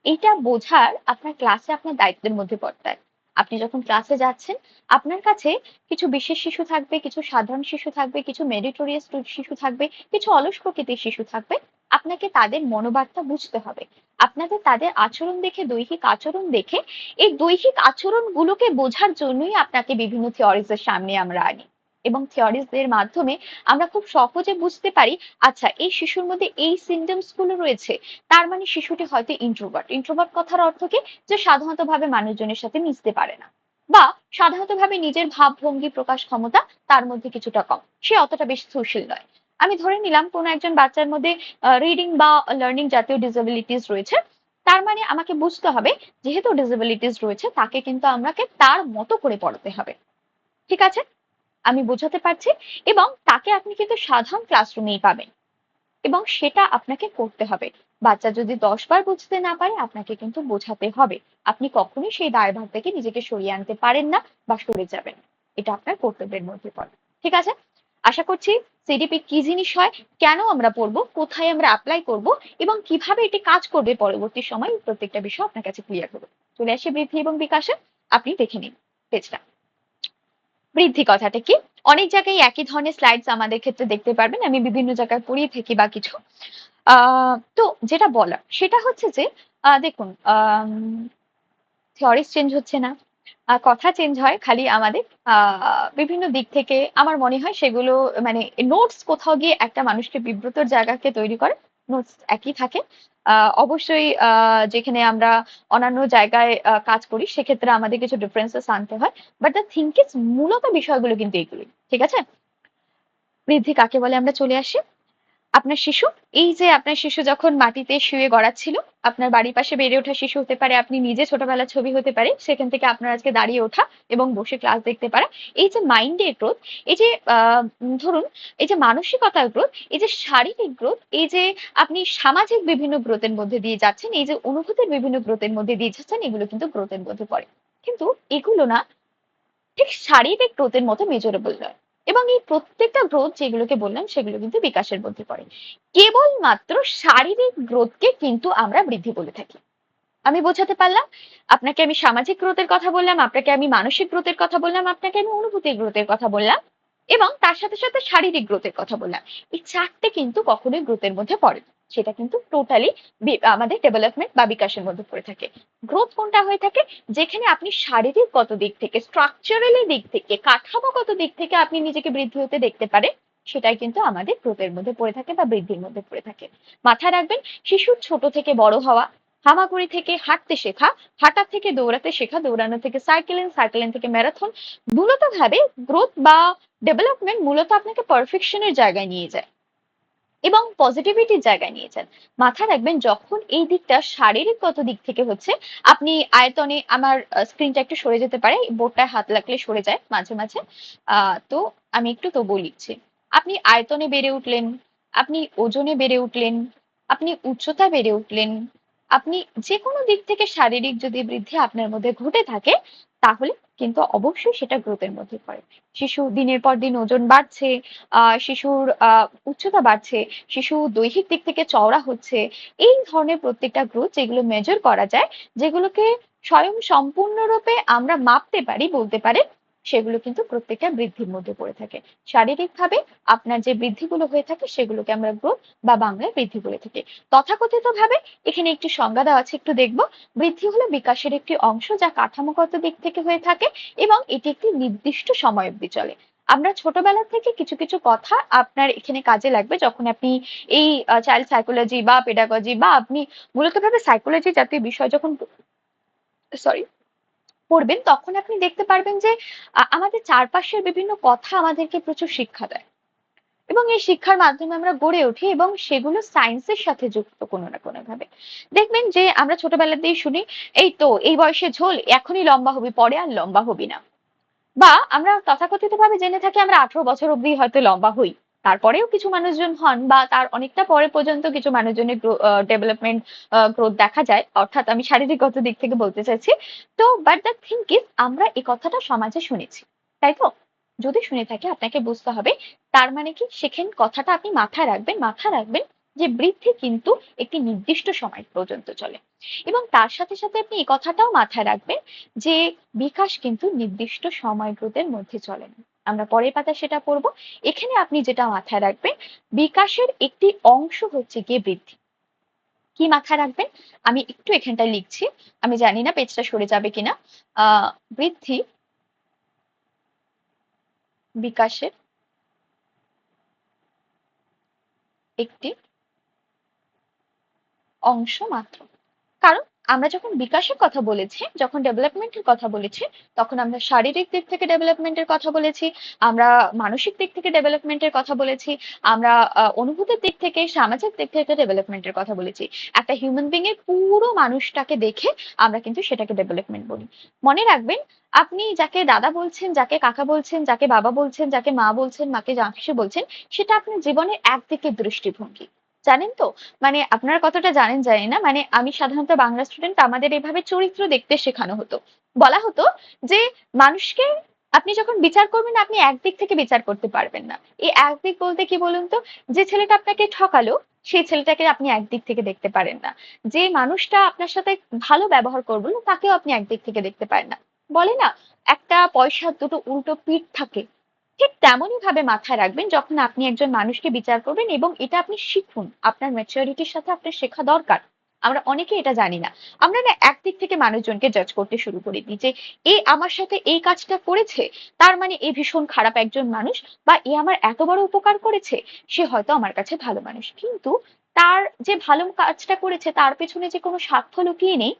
এটা বোঝার আপনার ক্লাসে আপনার দায়িত্বের মধ্যে পড়তায়। আপনি যখন ক্লাসে যাচ্ছেন, আপনার কাছে কিছু বিশেষ শিশু থাকবে, কিছু সাধারণ শিশু থাকবে, কিছু মেরিটোরিয়াস শিশু থাকবে, কিছু অলস প্রকৃতির শিশু থাকবে। আপনাকে তাদের মনোবার্তা বুঝতে হবে। আপনাদের তাদের আচরণ দেখে, দৈহিক আচরণ দেখে, এই দৈহিক আচরণগুলোকে বোঝার জন্যই আপনাকে বিভিন্ন থিওরিজ এর সামনে আমরা আনি, এবং থিওরিজ এর মাধ্যমে আমরা খুব সহজে বুঝতে পারি, আচ্ছা এই শিশুর মধ্যে এই সিমটমস গুলো রয়েছে, তার মানে শিশুটি হয়তো ইন্ট্রোভার্ট। ইন্ট্রোভার্ট কথার অর্থ কি, যে সাধারণত ভাবে মানুষজনের সাথে মিশতে পারে না, বা সাধারণত ভাবে নিজের ভাব ভঙ্গি প্রকাশ ক্ষমতা তার মধ্যে কিছুটা কম, সে অতটা বেশি সোশ্যাল নয়। আমি ধরে নিলাম কোনো একজন বাচ্চার মধ্যে রিডিং বা লার্নিং জাতীয় ডিসএবিলিটিস রয়েছে, তার মানে আমাকে বুঝতে হবে যেহেতু ডিসএবিলিটিস রয়েছে তাকে কিন্তু আমাকে তার মতো করে পড়াতে হবে। ঠিক আছে, আমি বোঝাতে পারছি। এবং তাকে আপনি কিন্তু সাধারণ ক্লাসরুমেই পাবেন, এবং সেটা আপনাকে করতে হবে। বাচ্চা যদি 10 বার বুঝতে না পারে, আপনাকে কিন্তু বোঝাতে হবে। আপনি কখনোই সেই দায়ভার থেকে নিজেকে সরিয়ে আনতে পারেন না বা সরে যাবেন। এটা আপনার কর্তব্যের মধ্যে পড়ে। ঠিক আছে, আশা করছি সিডিপি কি জিনিস হয়, কেন আমরা পড়বো, কোথায় আমরা অ্যাপ্লাই করব, এবং কিভাবে এটি কাজ করবে পরবর্তী সময়, প্রত্যেকটা বিষয় আপনার কাছে ক্লিয়ার হবে। চলে আসি বৃদ্ধি এবং বিকাশে। আপনি দেখে নিন পেজটা। বৃদ্ধি কথাটা কি, অনেক জায়গায় একই ধরনের স্লাইডস আমাদের ক্ষেত্রে দেখতে পারবেন, আমি বিভিন্ন জায়গায় পড়িয়ে থাকি বা কিছু। তো যেটা বলার সেটা হচ্ছে যে দেখুন, থিওরিস চেঞ্জ হচ্ছে না, কথা চেঞ্জ হয় খালি আমাদের বিভিন্ন দিক থেকে। আমার মনে হয় সেগুলো মানে নোটস কোথাও গিয়ে একটা মানুষকে বিব্রতর জায়গাকে তৈরি করে, নোটস একই থাকে। অবশ্যই যেখানে আমরা অন্যান্য জায়গায় কাজ করি সেক্ষেত্রে আমাদের কিছু ডিফারেন্সেস আনতে হয়, বাট দ্য থিঙ্ক ইজ মূলত বিষয়গুলো কিন্তু এগুলি। ঠিক আছে, বৃদ্ধি কাকে বলে আমরা চলে আসি। আপনার শিশু, এই যে আপনার শিশু যখন মাটিতে শুয়ে গড়াচ্ছিল, আপনার বাড়ির পাশে বেড়ে ওঠা শিশু হতে পারে, আপনি নিজে ছোটবেলার ছবি হতে পারে, সেখান থেকে আপনার আজকে দাঁড়িয়ে ওঠা এবং বসে ক্লাস দেখতে পারা। এই যে মাইন্ডের গ্রোথ, এই যে ধরুন এই যে মানসিকতার গ্রোথ, এই যে শারীরিক গ্রোথ, এই যে আপনি সামাজিক বিভিন্ন গ্রোথের মধ্যে দিয়ে যাচ্ছেন, এই যে অনুভূতির বিভিন্ন গ্রোথের মধ্যে দিয়ে যাচ্ছেন, এগুলো কিন্তু গ্রোথের মধ্যে পড়ে। কিন্তু এগুলো না ঠিক শারীরিক গ্রোথের মতো মেজারেবল নয়, এবং এই প্রত্যেকটা গ্রোথ যেগুলোকে বললাম সেগুলো কিন্তু বিকাশের মধ্যে পড়ে। কেবলমাত্র শারীরিক গ্রোথকে কিন্তু আমরা বৃদ্ধি বলে থাকি। আমি বোঝাতে পারলাম? আপনাকে আমি সামাজিক গ্রোথের কথা বললাম, আপনাকে আমি মানসিক গ্রোথের কথা বললাম, আপনাকে আমি অনুভূতির গ্রোথের কথা বললাম, এবং তার সাথে সাথে শারীরিক গ্রোথের কথা বললাম। এই চারটে কিন্তু কখনোই গ্রোথের মধ্যে পড়ে না, সেটা কিন্তু টোটালি আমাদের ডেভেলপমেন্ট বা বিকাশের মধ্যে পড়ে থাকে। গ্রোথ কোনটা হয়ে থাকে? যেখানে আপনি শারীরিকগত দিক থেকে, স্ট্রাকচারালি দিক থেকে, কাঠামোগত দিক থেকে আপনি নিজেকে বৃদ্ধি হতে দেখতে পারেন, সেটাই কিন্তু আমাদের গ্রোথের মধ্যে পড়ে থাকে বা বৃদ্ধির মধ্যে পড়ে থাকে। মাথায় রাখবেন, শিশুর ছোট থেকে বড় হওয়া, হামাগুড়ি থেকে হাঁটতে শেখা, হাঁটা থেকে দৌড়াতে শেখা, দৌড়ানো থেকে সাইকেলিং, সাইকেলিং থেকে ম্যারাথন, মূলত ভাবে গ্রোথ বা ডেভেলপমেন্ট মূলত আপনাকে পারফেকশনের জায়গায় নিয়ে যায় এবং পজিটিভিটির জায়গায় নিয়ে যান। মাথায় রাখবেন, যখন এই দিকটা শারীরিকগত দিক থেকে হচ্ছে, আপনি আয়তনে, আমার স্ক্রিনটা একটু সরে যেতে পারে, বোর্ডটায় হাত লাগলে সরে যায় মাঝে মাঝে, তো আমি একটু তবুও লিখছি। আপনি আয়তনে বেড়ে উঠলেন, আপনি ওজনে বেড়ে উঠলেন, আপনি উচ্চতা বেড়ে উঠলেন, আপনি যে কোনো দিক থেকে শারীরিক যদি বৃদ্ধি আপনার মধ্যে ঘটে থাকে, তাহলে কিন্তু অবশ্যই সেটা গ্রোথের মধ্যে পড়ে। শিশু দিনের পর দিন ওজন বাড়ছে, শিশুর উচ্চতা বাড়ছে, শিশু দৈহিক দিক থেকে চওড়া হচ্ছে, এই ধরনের প্রত্যেকটা গ্রোথ যেগুলো মেজার করা যায়, যেগুলোকে স্বয়ং সম্পূর্ণরূপে আমরা মাপতে পারি বলতে পারেন, সেগুলো কিন্তু প্রত্যেকটা বৃদ্ধির মধ্যে পড়ে থাকে। শারীরিকভাবে আপনার যে বৃদ্ধিগুলো হয়ে থাকে সেগুলোকে আমরা গ্রোথ বা বাংলায় বৃদ্ধি বলে থাকি। তথাকথিত ভাবে এখানে একটি সংজ্ঞা দেওয়া আছে, একটু দেখব। বৃদ্ধি হলো বিকাশের একটি অংশ যা কাঠামোগত দিক থেকে হয়ে থাকে এবং এটি একটি নির্দিষ্ট সময় অবধি চলে। আমরা ছোটবেলা থেকে কিছু কিছু কথা আপনার এখানে কাজে লাগবে যখন আপনি এই চাইল্ড সাইকোলজি বা পেডাগজি বা আপনি মূলত ভাবে সাইকোলজি জাতীয় বিষয় যখন সরি পড়বেন, তখন আপনি দেখতে পারবেন যে আমাদের চারপাশের বিভিন্ন কথা আমাদেরকে প্রচুর শিক্ষা দেয় এবং এই শিক্ষার মাধ্যমে আমরা গড়ে উঠি এবং সেগুলো সায়েন্সের সাথে যুক্ত কোনো না কোনো ভাবে। দেখবেন যে আমরা ছোটবেলাতেই শুনি, এই তো এই বয়সে ঝোল, এখনই লম্বা হবি, পরে আর লম্বা হবি না। বা আমরা তথাকথিত ভাবে জেনে থাকি আমরা 18 বছর অব্দি হয়তো লম্বা হই, তারপরেও কিছু মানুষজন হন বা তার অনেকটা পরে পর্যন্ত কিছু মানুষজনের ডেভেলপমেন্ট গ্রোথ দেখা যায়, অর্থাৎ আমি শারীরিকগত দিক থেকে বলতে চাইছি। তো বাট দ্য থিং ইজ, আমরা এই কথাটা সমাজে শুনেছি, তাই তো? যদি শুনে থাকি, আপনাকে বুঝতে হবে তার মানে কি, সেখানে কথাটা আপনি মাথায় রাখবেন, মাথায় রাখবেন যে বৃদ্ধি কিন্তু একটি নির্দিষ্ট সময় পর্যন্ত চলে, এবং তার সাথে সাথে আপনি এই কথাটাও মাথায় রাখবেন যে বিকাশ কিন্তু নির্দিষ্ট সময় গ্রোথের মধ্যে চলে না। আমরা পরের পাতায় সেটা পড়বো। এখানে আপনি যেটা মাথায় রাখবেন, বিকাশের একটি অংশ হচ্ছে গিয়ে বৃদ্ধি। কি মাথায় রাখবেন? আমি একটু এখানটায় লিখছি, আমি জানি না পেজটা সরে যাবে কিনা। বৃদ্ধি বিকাশের একটি অংশ মাত্র। কারণ আমরা যখন বিকাশের কথা বলেছি, যখন ডেভেলপমেন্টের কথা বলেছি, তখন আমরা শারীরিক দিক থেকে ডেভেলপমেন্টের কথা বলেছি, আমরা মানসিক দিক থেকে ডেভেলপমেন্টের কথা বলেছি, আমরা অনুভূতির দিক থেকে, সামাজিক দিক থেকে ডেভেলপমেন্টের কথা বলেছি। একটা হিউম্যান বিং এর পুরো মানুষটাকে দেখে আমরা কিন্তু সেটাকে ডেভেলপমেন্ট বলি। মনে রাখবেন, আপনি যাকে দাদা বলছেন, যাকে কাকা বলছেন, যাকে বাবা বলছেন, যাকে মা বলছেন, মাকে জাঁকিসে বলছেন, সেটা আপনার জীবনের একদিকের দৃষ্টিভঙ্গি, জানেন তো? মানে আপনার কতটা জানেন জানি না, মানে আমি সাধারণত বাংলা স্টুডেন্ট, আমাদের এইভাবে চরিত্র দেখতে শেখানো হতো। বলা হতো যে মানুষকে আপনি যখন বিচার করবেন, আপনি একদিক থেকে বিচার করতে পারবেন না। এই একদিক বলতে কি বলুন তো? যে ছেলেটা আপনাকে ঠকালো, সেই ছেলেটাকে আপনি একদিক থেকে দেখতে পারেন না। যে মানুষটা আপনার সাথে ভালো ব্যবহার করবে না, তাকেও আপনি একদিক থেকে দেখতে পারেন না। বলে না, একটা পয়সার দুটো উল্টো পিঠ থাকে। ঠিক তেমনই ভাবে মাথায় রাখবেন, যখন আপনি একজন মানুষকে বিচার করবেন, এবং এটা আপনি শিখুন, আপনার ম্যাচুরিটির সাথে আপনার শেখা দরকার। আমরা অনেকে এটা জানি না। আমরা না একদিক থেকে মানুষজনকে জাজ করতে শুরু করে দিই যে এ আমার সাথে এই কাজটা করেছে, তার মানে এ ভীষণ খারাপ একজন মানুষ, বা এ আমার এত বড় উপকার করেছে, সে হয়তো আমার কাছে ভালো মানুষ। কিন্তু তার যে ভালো কাজটা করেছে তার পেছনে যে কোনো স্বার্থ লুকিয়ে নেই,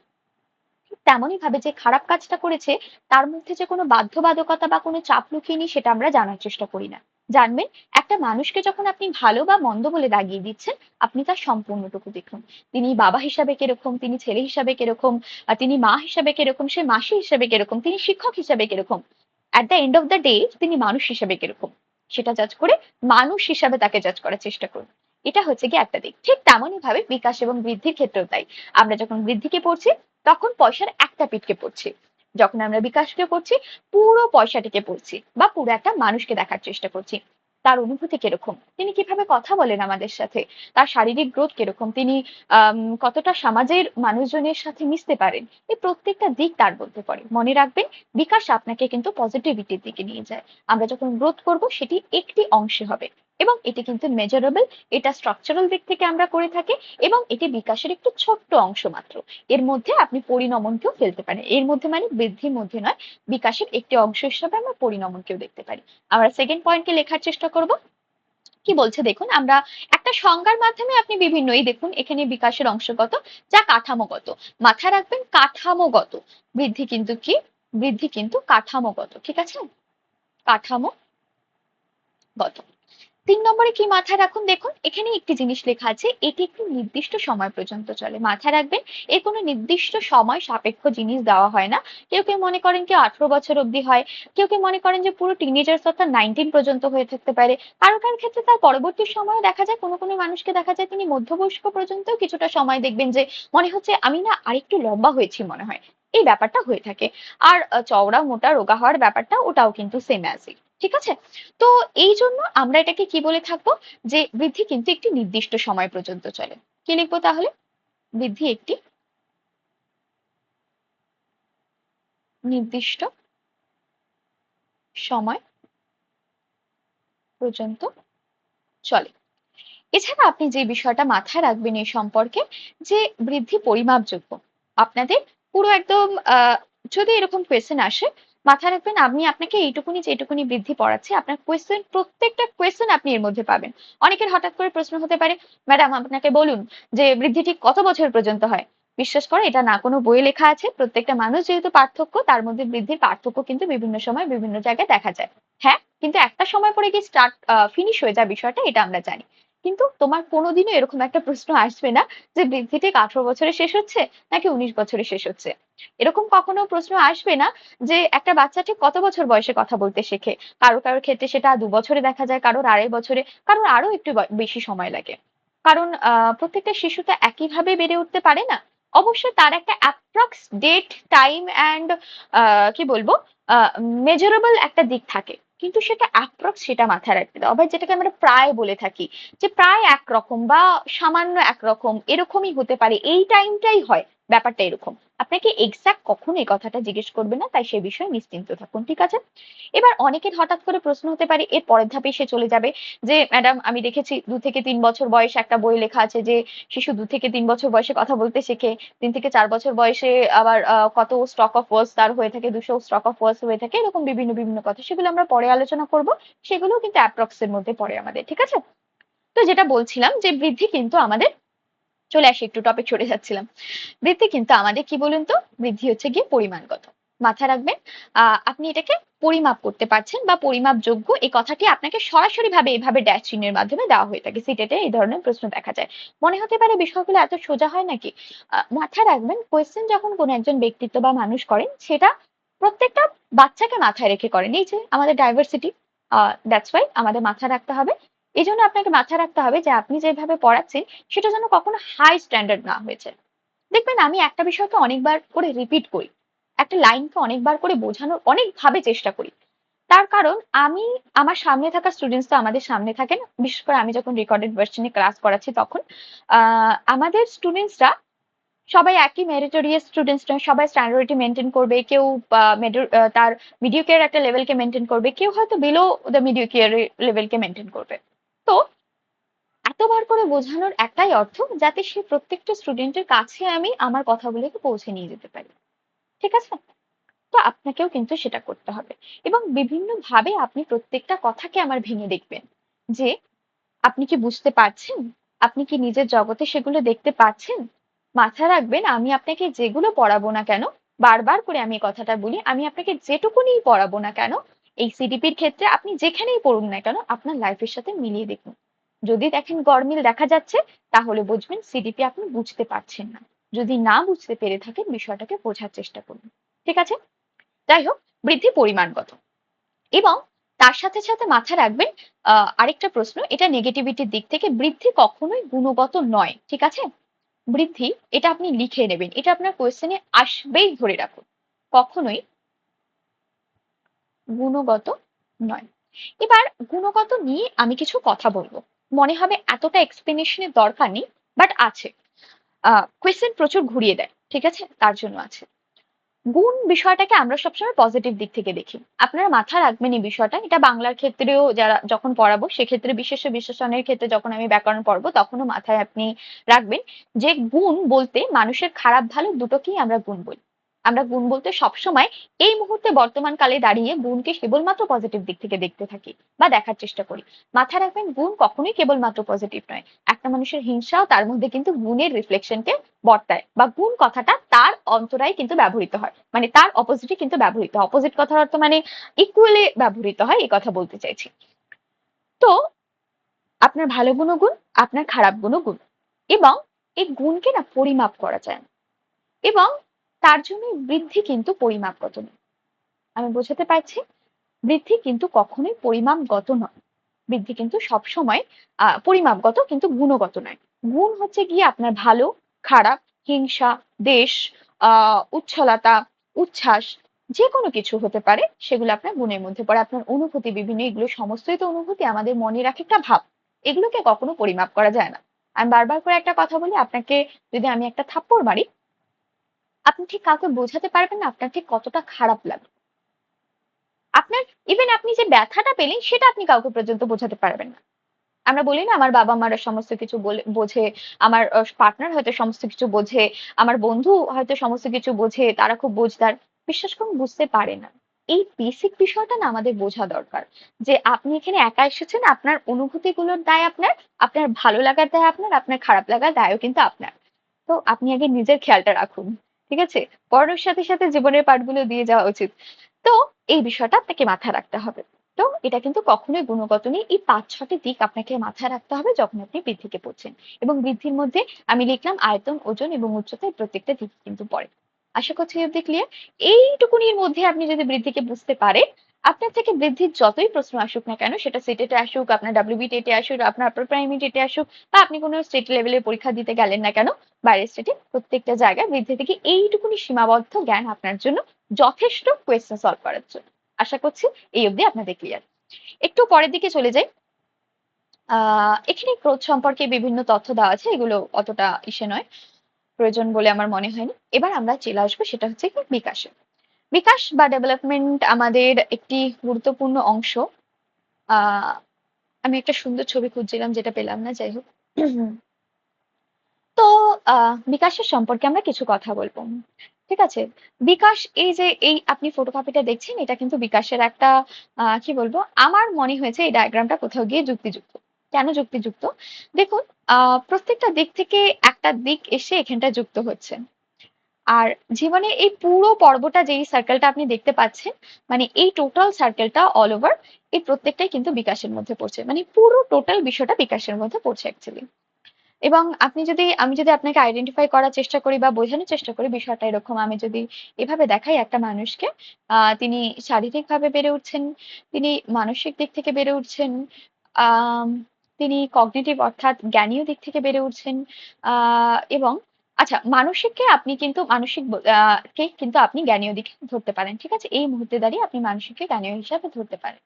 তেমনই ভাবে যে খারাপ কাজটা করেছে তার মধ্যে যে কোনো বাধ্যবাধকতা বা কোনো চাপ লুকিয়ে নেই, সেটা আমরা জানার চেষ্টা করি না। জানবেন একটা মানুষকে যখন আপনি ভালো বা মন্দ বলে দাগিয়ে দিচ্ছেন, আপনি তার সম্পূর্ণটুকু দেখুন। তিনি বাবা হিসাবে কিরকম, তিনি ছেলে হিসাবে কিরকম, তিনি মা হিসাবে কিরকম, সে মাসি হিসাবে কিরকম, তিনি শিক্ষক হিসাবে কিরকম, at the end of the day তিনি মানুষ হিসাবে কিরকম, সেটা জাজ করে মানুষ হিসাবে তাকে জাজ করার চেষ্টা করুন। এটা হচ্ছে কি একটা দিক। ঠিক তেমনই ভাবে বিকাশ এবং বৃদ্ধির ক্ষেত্রেও তাই। আমরা যখন বৃদ্ধিকে পড়ছি তখন পয়সার একটা পিঠকে পড়ছি, যখন আমরা বিকাশকে পড়ছি পুরো পয়সাটিকে পড়ছি বা পুরো একটা মানুষকে দেখার চেষ্টা করছি। তার অনুভূতি কিরকম, তিনি কিভাবে কথা বলেন আমাদের সাথে, তার শারীরিক গ্রোথ কিরকম, তিনি কতটা সমাজের মানুষজনের সাথে মিশতে পারেন, এই প্রত্যেকটা দিক তার মধ্যে পড়ে। মনে রাখবেন, বিকাশ আপনাকে কিন্তু পজিটিভিটির দিকে নিয়ে যায়। আমরা যখন গ্রোথ করব সেটি একটি অংশে হবে এবং এটি কিন্তু মেজারেবল, এটা স্ট্রাকচারাল দিক থেকে আমরা করে থাকি এবং এটি বিকাশের একটু ছোট্ট অংশ মাত্র। এর মধ্যে আপনি পরিণমনকেও ফেলতে পারেন, এর মধ্যে মানে বৃদ্ধির মধ্যে নয়, বিকাশের একটি অংশ হিসাবে আমরা পরিণমনকেও দেখতে পারি। আমরা সেকেন্ড পয়েন্টকে লেখার চেষ্টা করব। কি বলছে দেখুন, আমরা একটা সংজ্ঞার মাধ্যমে আপনি বিভিন্ন, এই দেখুন এখানে বিকাশের অংশগত যা কাঠামোগত, মাথায় রাখবেন কাঠামোগত। বৃদ্ধি কিন্তু কি, বৃদ্ধি কিন্তু কাঠামোগত, ঠিক আছে, কাঠামোগত। 3 নম্বরে কি মাথায় রাখুন, দেখুন এখানে একটি জিনিস লেখা আছে, এটি একটি নির্দিষ্ট সময় পর্যন্ত চলে। মাথায় রাখবেন এর কোনো নির্দিষ্ট সময় সাপেক্ষ জিনিস দেওয়া হয় না। কেউ কেউ মনে করেন কি 18 বছর অবধি হয়, কেউ কেউ মনে করেন যে পুরো টিনেজার্স অর্থাৎ 19 পর্যন্ত হয়ে থাকতে পারে, কারো কারোর ক্ষেত্রে তার পরবর্তী সময়ও দেখা যায়, কোনো কোনো মানুষকে দেখা যায় তিনি মধ্যবয়স্ক পর্যন্ত কিছুটা সময় দেখবেন যে মনে হচ্ছে আমি না আরেকটু লম্বা হয়েছি মনে হয়, এই ব্যাপারটা হয়ে থাকে। আর চওড়া মোটা রোগা হওয়ার ব্যাপারটা ওটাও কিন্তু সেম অ্যাজই, ঠিক আছে। তো এই জন্য আমরা এটাকে কি বলে থাকবো, যে বৃদ্ধি কিন্তু একটি নির্দিষ্ট সময় পর্যন্ত চলে। কি লিখবো তাহলে, বৃদ্ধি একটি নির্দিষ্ট সময় পর্যন্ত চলে। এছাড়া আপনি যে বিষয়টা মাথায় রাখবেন এই সম্পর্কে, যে বৃদ্ধি পরিমাপযোগ্য। আপনাদের পুরো একদম যদি এরকম কোয়েশ্চেন আসে, মাথায় রাখবেন আমি আপনাকে এইটুকুনি যেটুকুনি বৃদ্ধি পড়াচ্ছি, আপনার কোয়েশ্চেন প্রত্যেকটা কোয়েশ্চেন আপনি এর মধ্যে পাবেন। অনেকের হঠাৎ করে প্রশ্ন হতে পারে, ম্যাডাম আপনাকে বলুন যে বৃদ্ধি ঠিক কত বছর পর্যন্ত হয়। বিশ্বাস করে এটা না কোনো বইয়ে লেখা আছে, প্রত্যেকটা মানুষ যেহেতু পার্থক্য, তার মধ্যে বৃদ্ধির পার্থক্য কিন্তু বিভিন্ন সময় বিভিন্ন জায়গায় দেখা যায়। হ্যাঁ, কিন্তু একটা সময় পরে কি স্টার্ট ফিনিশ হয়ে যায় বিষয়টা, এটা আমরা জানি। কিন্তু তোমার কোনোদিনও এরকম একটা প্রশ্ন আসবে না যে বৃদ্ধি ঠিক 18 বছরে শেষ হচ্ছে নাকি 19 বছরে শেষ হচ্ছে। এরকম কখনো প্রশ্ন আসবে না যে একটা বাচ্চা ঠিক কত বছর বয়সে কথা বলতে শেখে। কারো কারোর ক্ষেত্রে সেটা 2 বছরে দেখা যায়, কারোর 2.5 বছরে, কারোর আরো একটু বেশি সময় লাগে। কারণ প্রত্যেকটা শিশু তো একইভাবে বেড়ে উঠতে পারে না। অবশ্যই তার একটা অ্যাপ্রক্স ডেট, টাইম অ্যান্ড কি বলবো মেজারেবল একটা দিক থাকে, কিন্তু সেটা অ্যাপ্রক্স, সেটা মাথায় রাখতে হবে। আবার যেটাকে আমরা প্রায় বলে থাকি, যে প্রায় একরকম বা সামান্য একরকম এরকমই হতে পারে, এই টাইমটাই হয়, ব্যাপারটা এরকম। আপনাকে এক্সাক্ট কখনো এই কথাটা জিজ্ঞেস করবে না, তাই সে বিষয়ে নিশ্চিন্ত থাকুন, ঠিক আছে। এবার অনেকের হঠাৎ করে প্রশ্ন হতে পারে, এর পরের ধাপে সে চলে যাবে যে ম্যাডাম আমি দেখেছি 2 থেকে 3 বছর বয়সে একটা বই লেখা আছে যে শিশু 2 থেকে 3 বছর বয়সে কথা বলতে শেখে, 3 থেকে 4 বছর বয়সে আবার কত স্টক অফ ওয়ার্ডস তার হয়ে থাকে, 200 স্টক অফ ওয়ার্ডস হয়ে থাকে, এরকম বিভিন্ন বিভিন্ন কথা, সেগুলো আমরা পরে আলোচনা করব। সেগুলো কিন্তু অ্যাপ্রক্স এর মধ্যে পড়ে আমাদের, ঠিক আছে। তো যেটা বলছিলাম যে বৃদ্ধি কিন্তু আমাদের, চলে আসি একটু টপিক সরে যাচ্ছিলাম। বৃদ্ধি কিন্তু আমাদের কি বলুন তো, বৃদ্ধি হচ্ছে গিয়ে পরিমাণগত। মাথায় রাখবেন আপনি এটাকে পরিমাপ করতে পারছেন বা পরিমাপযোগ্য, এই কথাটি আপনাকে সরাসরি ভাবে এভাবে ড্যাশ চিহ্নের মাধ্যমে দেওয়া হয়ে থাকে। সিটেটে এই ধরনের প্রশ্ন দেখা যায়। মনে হতে পারে বিষয়গুলো এত সোজা হয় নাকি। মাথায় রাখবেন কোয়েশ্চেন যখন কোন একজন ব্যক্তিত্ব বা মানুষ করেন, সেটা প্রত্যেকটা বাচ্চাকে মাথায় রেখে করেন। এই যে আমাদের ডাইভার্সিটি, দ্যাটস ওয়াই আমাদের মাথায় রাখতে হবে। এই জন্য আপনাকে মাথায় রাখতে হবে যে আপনি যেভাবে পড়াচ্ছেন সেটা যেন কখনো হাই স্ট্যান্ডার্ড না হয়েছে। দেখবেন আমি একটা বিষয়কে অনেকবার করে রিপিট করি, একটা লাইনকে অনেকবার করে বোঝানোর অনেকভাবে চেষ্টা করি। তার কারণ আমি, আমার সামনে থাকা স্টুডেন্টস তো আমাদের সামনে থাকেন, বিশেষ করে আমি যখন রেকর্ডেড ভার্সনে ক্লাস করাচ্ছি তখন আমাদের স্টুডেন্টসরা সবাই একই মেরিটোরিয়াস স্টুডেন্টস নয়, সবাই স্ট্যান্ডার্ডিটি মেনটেন করবে, কেউ তার মিডিওকেয়ার একটা লেভেলকে মেনটেন করবে, কেউ হয়তো বিলো দ্য মিডিওকেয়ার লেভেলকে মেনটেন করবে। তো এতবার করে বোঝানোর একটাই অর্থ, যাতে সে প্রত্যেকটা স্টুডেন্টের কাছে আমি আমার কথাগুলোকে পৌঁছে নিয়ে যেতে পারি, ঠিক আছে। তো আপনাকেও কিন্তু সেটা করতে হবে এবং বিভিন্ন ভাবে আপনি প্রত্যেকটা কথাকে আমার ভেঙে দেখবেন যে আপনি কি বুঝতে পারছেন, আপনি কি নিজের জগতে সেগুলো দেখতে পাচ্ছেন। মাথায় রাখবেন আমি আপনাকে যেগুলো পড়াবো না কেন, বারবার করে আমি এই কথাটা বলি, আমি আপনাকে যেটুকুনি পড়াবো না কেন, এই সিডিপির ক্ষেত্রে আপনি যেখানেই পড়ুন না কেন আপনার লাইফের সাথে মিলিয়ে দেখুন। যদি দেখেন গরমিল দেখা যাচ্ছে তাহলে বুঝবেন সিডিপি আপনি বুঝতে পারছেন না। যদি না বুঝতে পেরে থাকেন বিষয়টাকে বোঝার চেষ্টা করুন। ঠিক আছে? যাই হোক, বৃদ্ধি পরিমাণগত এবং তার সাথে সাথে মাথায় রাখবেন আরেকটা প্রশ্ন, এটা নেগেটিভিটির দিক থেকে, বৃদ্ধি কখনোই গুণগত নয়। ঠিক আছে? বৃদ্ধি এটা আপনি লিখে নেবেন, এটা আপনার কোয়েশ্চেনে আসবেই, ধরে রাখুন, কখনোই গুণগত নয়। এবার গুণগত নিয়ে আমি কিছু কথা বলবো, মনে হবে এতটা এক্সপ্লেনেশনের দরকার নেই, বাট আছে। কোয়েশ্চেন প্রচুর ঘুরিয়ে দেয়, ঠিক আছে, তার জন্য আছে। গুণ বিষয়টাকে আমরা সবসময় পজিটিভ দিক থেকে দেখি, আপনারা মাথায় রাখবেন এই বিষয়টা। এটা বাংলার ক্ষেত্রেও যারা যখন পড়াবো সেক্ষেত্রে, বিশেষ বিশেষণের ক্ষেত্রে যখন আমি ব্যাকরণ পড়বো তখনও মাথায় আপনি রাখবেন যে গুণ বলতে মানুষের খারাপ ভালো দুটোকেই আমরা গুণ বলি। আমরা গুণ বলতে সবসময় এই মুহূর্তে বর্তমান কালে দাঁড়িয়ে গুণকে কেবলমাত্র পজিটিভ দিক থেকে দেখতে থাকি বা দেখার চেষ্টা করি। মাথায় রাখবেন গুণ কখনোই কেবলমাত্র পজিটিভ নয়। একটা মানুষের হিংসাও তার মধ্যে কিন্তু গুণের রিফ্লেকশনকে বর্তায়, বা গুণ কথাটা তার অন্তরায় কিন্তু ব্যবহৃত হয়, মানে তার অপোজিটে কিন্তু ব্যবহৃত হয়। অপোজিট কথার অর্থ মানে ইকুয়ালি ব্যবহৃত হয়, এই কথা বলতে চাইছি। তো আপনার ভালো গুণও গুণ, আপনার খারাপ গুণও গুণ, এবং এই গুণকে না পরিমাপ করা যায় না, এবং তার জন্য বৃদ্ধি কিন্তু পরিমাপগত নয়। আমি বোঝাতে পারছি? বৃদ্ধি কিন্তু কখনোই পরিমাপগত নয়। বৃদ্ধি কিন্তু সবসময় পরিমাপগত, কিন্তু গুণগত নয়। গুণ হচ্ছে গিয়ে আপনার ভালো, খারাপ, হিংসা, দেশ, উচ্ছলতা, উচ্ছ্বাস, যে কোনো কিছু হতে পারে, সেগুলো আপনার গুণের মধ্যে পড়ে। আপনার অনুভূতি বিভিন্ন, এগুলো সমস্তই তো অনুভূতি, আমাদের মনের এক একটা ভাব, এগুলোকে কখনো পরিমাপ করা যায় না। আমি বারবার করে একটা কথা বলি, আপনাকে যদি আমি একটা থাপ্পড় মারি, আপনি ঠিক কাউকে বোঝাতে পারবেন না আপনার ঠিক কতটা খারাপ লাগে। আপনার ইভেন আপনি যে ব্যথাটা পেলেন সেটা আপনি কাউকে পর্যন্ত বোঝাতে পারবেন না। আমরা বলি না আমার বাবা মারা সমস্ত কিছু বোঝে, আমার পার্টনার হয়তো সমস্ত কিছু বোঝে, আমার বন্ধু হয়তো সমস্ত কিছু বোঝে, তারা খুব বোঝদার। বিশ্বাস করুন বুঝতে পারে না। এই বেসিক বিষয়টা না আমাদের বোঝা দরকার, যে আপনি এখানে একা এসেছেন, আপনার অনুভূতিগুলোর দায় আপনার, আপনার ভালো লাগার দায় আপনার, আপনার খারাপ লাগার দায়ও কিন্তু আপনার। তো আপনি আগে নিজের খেয়ালটা রাখুন। ঠিক আছে? পড়ার সাথে সাথে জীবনের পাঠগুলো দিয়ে যাওয়া উচিত। তো এই বিষয়টা আপনাকে মাথায় রাখতে হবে। তো এটা কিন্তু কখনোই গুণগত নেই। এই ৫-৬টি দিক আপনাকে মাথায় রাখতে হবে যখন আপনি বৃদ্ধিকে পড়ছেন। এবং বৃদ্ধির মধ্যে আমি লিখলাম আয়তন, ওজন এবং উচ্চতা, এই প্রত্যেকটা দিক কিন্তু পড়ে। আশা করছি এই অব্দি ক্লিয়ার। এইটুকুনির মধ্যে আপনি যদি বৃদ্ধিকে বুঝতে পারেন, আপনার থেকে বৃদ্ধির যতই প্রশ্ন আসুক না কেন, সেটা সিটেটে আসুক, আপনার ডাব্লিউবি টেটে আসুক, আপনার আপার প্রাইমারি টেটে আসুক, বা আপনি কোনো স্টেট লেভেলের পরীক্ষা দিতে গেলেন না কেন, বাইরের স্টেটে, প্রত্যেকটা জায়গায় বৃদ্ধি থেকে এইটুকুনি সীমাবদ্ধ জ্ঞান আপনার জন্য যথেষ্ট কোয়েশ্চেন সলভ করার জন্য। আশা করছি এই অবধি আপনাদের ক্লিয়ার। একটু পরের দিকে চলে যাই। এখানে গ্রোথ সম্পর্কে বিভিন্ন তথ্য দেওয়া আছে, এগুলো অতটা ইসে নয়, প্রয়োজন বলে আমার মনে হয়নি। এবার আমরা চলে আসবো সেটা হচ্ছে কি বিকাশে। বিকাশ বা ডেভেলপমেন্ট আমাদের একটি গুরুত্বপূর্ণ অংশ। আহ আমি একটা সুন্দর ছবি খুঁজছিলাম যেটা পেলাম না, যাই হোক। তো বিকাশের সম্পর্কে আমরা কিছু কথা বলবো। ঠিক আছে? বিকাশ, এই যে এই আপনি ফটোকপিটা দেখছেন, এটা কিন্তু বিকাশের একটা কি বলবো, আমার মনে হয়েছে এই ডায়াগ্রামটা কোথাও গিয়ে যুক্তিযুক্ত। কেন যুক্তিযুক্ত? দেখুন, প্রত্যেকটা দিক থেকে একটা দিক এসে এখানটা যুক্ত হচ্ছে। আর জীবনে এই পুরো পর্বটা, যেই সার্কেলটা আপনি দেখতে পাচ্ছেন, মানে এই টোটাল সার্কেলটা অল ওভার, এই প্রত্যেকটাই কিন্তু বিকাশের মধ্যে পড়ছে, মানে পুরো টোটাল বিষয়টা বিকাশের মধ্যে পড়ছে অ্যাকচুয়ালি। এবং আমি যদি আপনাকে আইডেন্টিফাই করার চেষ্টা করি বা বোঝানোর চেষ্টা করি বিষয়টা এরকম, আমি যদি এভাবে দেখাই একটা মানুষকে, তিনি শারীরিকভাবে বেড়ে উঠছেন, তিনি মানসিক দিক থেকে বেড়ে উঠছেন, আম, তিনি কগনিটিভ অর্থাৎ জ্ঞানীয় দিক থেকে বেড়ে উঠছেন, এবং আচ্ছা, মানসিককে আপনি কিন্তু কে কিন্তু আপনি জ্ঞানীয় দিকে ধরতে পারেন। ঠিক আছে? এই মুহূর্তে দাঁড়িয়ে আপনি মানসিককে জ্ঞানীয় হিসাবে ধরতে পারেন।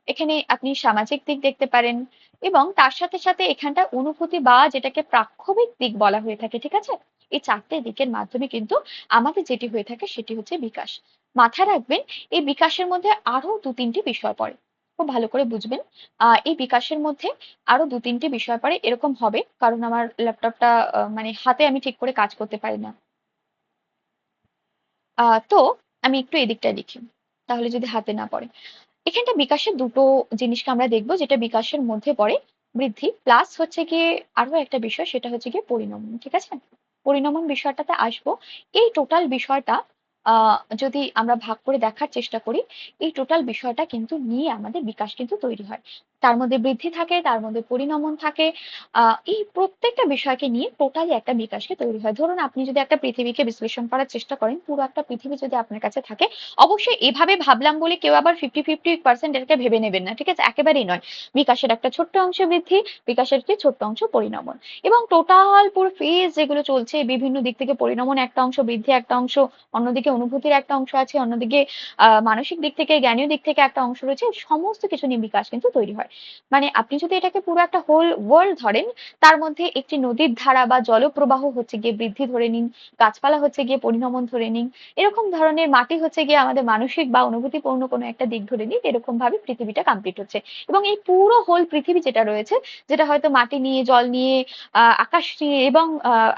এখানে আপনি সামাজিক দিক দেখতে পারেন, এবং তার সাথে সাথে এখানটা অনুভূতি বা যেটাকে প্রাক্ষবিক দিক বলা হয়ে থাকে। ঠিক আছে? এই ৪টে দিকের মাধ্যমে কিন্তু আমাদের যেটি হয়ে থাকে সেটি হচ্ছে বিকাশ। মাথায় রাখবেন, এই বিকাশের মধ্যে আরো ২-৩টি বিষয় পড়ে। খুব ভালো করে বুঝবেন। এই বিকাশের মধ্যে আরো ২-৩টি বিষয় পড়ে, এরকম হবে কারণ আমার ল্যাপটপটা মানে হাতে আমি ঠিক করে কাজ করতে পারি না। তো আমি একটু এদিকটা লিখি, তাহলে যদি হাতে না পড়ে। এখানটা বিকাশের দুটো জিনিসকে আমরা দেখবো, যেটা বিকাশের মধ্যে পড়ে, বৃদ্ধি প্লাস হচ্ছে গিয়ে আরো একটা বিষয়, সেটা হচ্ছে গিয়ে পরিণমন। ঠিক আছে? পরিণমন বিষয়টাতে আসবো। এই টোটাল বিষয়টা যদি আমরা ভাগ করে দেখার চেষ্টা করি, এই টোটাল বিষয়টা কিন্তু নিয়ে আমাদের বিকাশ কিন্তু তৈরি হয়। তার মধ্যে বৃদ্ধি থাকে, তার মধ্যে পরিণমন থাকে। এই প্রত্যেকটা বিষয়কে নিয়ে টোটালি একটা বিকাশকে তৈরি হয়। ধরুন আপনি যদি একটা পৃথিবীকে বিশ্লেষণ করার চেষ্টা করেন, পুরো একটা পৃথিবী যদি আপনার কাছে থাকে, অবশ্যই এভাবে ভাবলাম বলে কেউ আবার 50-50% এটাকে ভেবে নেবেন না। ঠিক আছে? একেবারেই নয়। বিকাশের একটা ছোট্ট অংশ বৃদ্ধি, বিকাশের একটি ছোট্ট অংশ পরিণমন। এবং টোটাল পুরো ফেজ যেগুলো চলছে বিভিন্ন দিক থেকে পরিণমন একটা অংশ, বৃদ্ধি একটা অংশ, অন্যদিকে অনুভূতির একটা অংশ আছে, অন্যদিকে মানসিক দিক থেকে, জ্ঞানীয় দিক থেকে একটা অংশ রয়েছে। সমস্ত কিছু নিয়ে বিকাশ কিন্তু তৈরি হয়। মানে আপনি যদি এটাকে পুরো একটা হোল ওয়ার্ল্ড ধরেন, তার মধ্যে একটি নদীর ধারা বা জলপ্রবাহ হচ্ছে গিয়ে বৃদ্ধি ধরে নিন, গাছপালা হচ্ছে গিয়ে পরিণমন ধরে নিন, এরকম ধরনের মাটি হচ্ছে গিয়ে আমাদের মানসিক বা অনুভূতিপূর্ণ কোনো একটা দিক ধরে নিন, এরকম ভাবে পৃথিবীটা কমপ্লিট হচ্ছে। এবং এই পুরো হোল পৃথিবী যেটা রয়েছে, যেটা হয়তো মাটি নিয়ে, জল নিয়ে, আকাশ নিয়ে এবং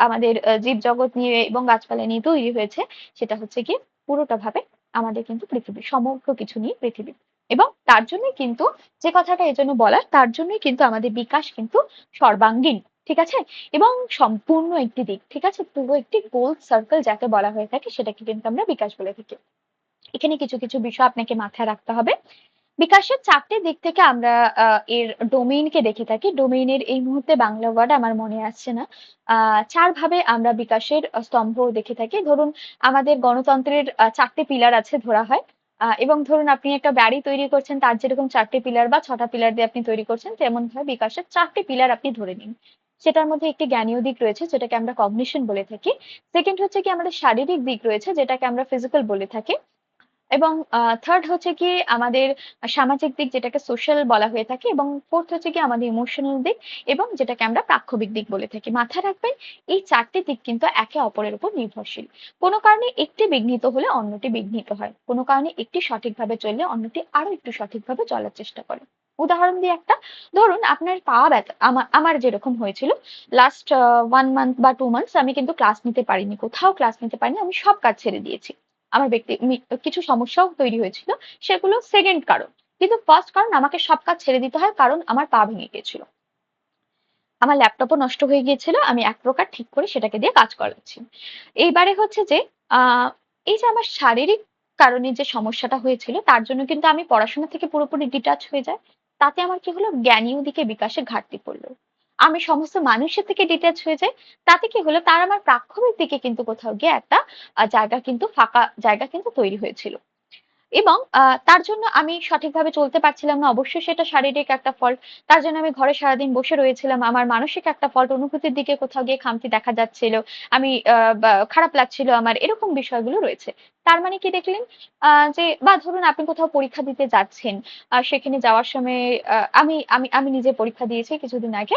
আমাদের জীবজগৎ নিয়ে এবং গাছপালা নিয়ে তৈরি হয়েছে, সেটা হচ্ছে গিয়ে পুরোটা ভাবে আমাদের কিন্তু পৃথিবী, সমগ্র কিছু নিয়ে পৃথিবী। এবং তার জন্যই কিন্তু, যে কথাটা এজন্য বলার, তার জন্যই কিন্তু আমাদের বিকাশ কিন্তু সর্বাঙ্গীন। ঠিক আছে? এবং সম্পূর্ণ একটি দিক। ঠিক আছে? পুরো একটি গোল সার্কেল যাকে বলা হয়ে থাকে, সেটাকে কিন্তু আমরা বিকাশ বলে থাকি। এখানে কিছু কিছু বিষয় আপনাকে মাথায় রাখতে হবে। বিকাশের ৪ টে দিক থেকে আমরা এর ডোমেইনকে দেখে থাকি। ডোমেইনের এই মুহূর্তে বাংলা ওয়ার্ড আমার মনে আসছে না। ৪ ভাবে আমরা বিকাশের স্তম্ভ দেখে থাকি। ধরুন আমাদের গণতন্ত্রের ৪ টে পিলার আছে ধরা হয়। এবং ধরুন আপনি একটা বাড়ি তৈরি করছেন, তার যেরকম ৪ টে পিলার বা ৬টা পিলার দিয়ে আপনি তৈরি করছেন, তেমনভাবে বিকাশের ৪ টে পিলার আপনি ধরে নিন। সেটার মধ্যে একটি জ্ঞানীয় দিক রয়েছে, যেটাকে আমরা কগনিশন বলে থাকি। সেকেন্ড হচ্ছে কি আমাদের শারীরিক দিক রয়েছে, যেটাকে আমরা ফিজিক্যাল বলে থাকি। এবং থার্ড হচ্ছে গিয়ে আমাদের সামাজিক দিক, যেটাকে সোশ্যাল বলা হয়ে থাকে। এবং ফোর্থ হচ্ছে গিয়ে আমাদের ইমোশনাল দিক, এবং যেটাকে আমরা প্রাক্ষবিক দিক বলে থাকি। মাথায় রাখবেন, এই ৪ টে দিক কিন্তু একে অপরের উপর নির্ভরশীল। কোনো কারণে একটি বিঘ্নিত হলে অন্যটি বিঘ্নিত হয়, কোনো কারণে একটি সঠিকভাবে চললে অন্যটি আরো একটু সঠিকভাবে চলার চেষ্টা করে। উদাহরণ দিয়ে একটা, ধরুন আপনার পা ব্যথা, আমার আমার যেরকম হয়েছিল লাস্ট 1 মান্থ বা 2 মান্থস, আমি কিন্তু ক্লাস নিতে পারিনি, কোথাও ক্লাস নিতে পারিনি, আমি সব কাজ ছেড়ে দিয়েছি। আমার কিছু সমস্যাও তৈরি হয়েছিল, সেগুলো সেকেন্ড কারণ। কিন্তু ফার্স্ট কারণ, আমাকে সব কাজ ছেড়ে দিতে হয় কারণ আমার পা ভেঙে গিয়েছিল। আমার ল্যাপটপও নষ্ট হয়ে গিয়েছিল, আমি এক প্রকার ঠিক করে সেটাকে দিয়ে কাজ করাচ্ছি। এইবারে হচ্ছে যে এই যে আমার শারীরিক কারণে যে সমস্যাটা হয়েছিল, তার জন্য কিন্তু আমি পড়াশোনা থেকে পুরোপুরি ডিটাচ হয়ে যাই। তাতে আমার কি হলো, জ্ঞানীয় দিকে বিকাশে ঘাটতি পড়লো। আমি সমস্ত মানুষের থেকে ডিটাচ হয়ে যাই। তাতে কি হলো, তার আমার প্রাক্ষবিক দিকে কিন্তু কোথাও গিয়ে একটা জায়গা কিন্তু, ফাঁকা জায়গা কিন্তু তৈরি হয়েছিল। এবং তার জন্য আমি সঠিকভাবে চলতে পারছিলাম না। অবশ্যই সেটা শারীরিক একটা ফল্ট। তার জন্য আমি ঘরে সারাদিন বসে রয়েছিলাম। আমার মানসিক একটা ফল্ট, অনুভূতির দিকে কোথাও গিয়ে খামতি দেখা যাচ্ছিল। আমি বা খারাপ লাগছিল আমার, এরকম বিষয়গুলো রয়েছে। তার মানে কি দেখলেন, যে বা ধরুন আপনি কোথাও পরীক্ষা দিতে যাচ্ছেন, সেখানে যাওয়ার সময় আমি আমি আমি নিজে পরীক্ষা দিয়েছি কিছুদিন আগে।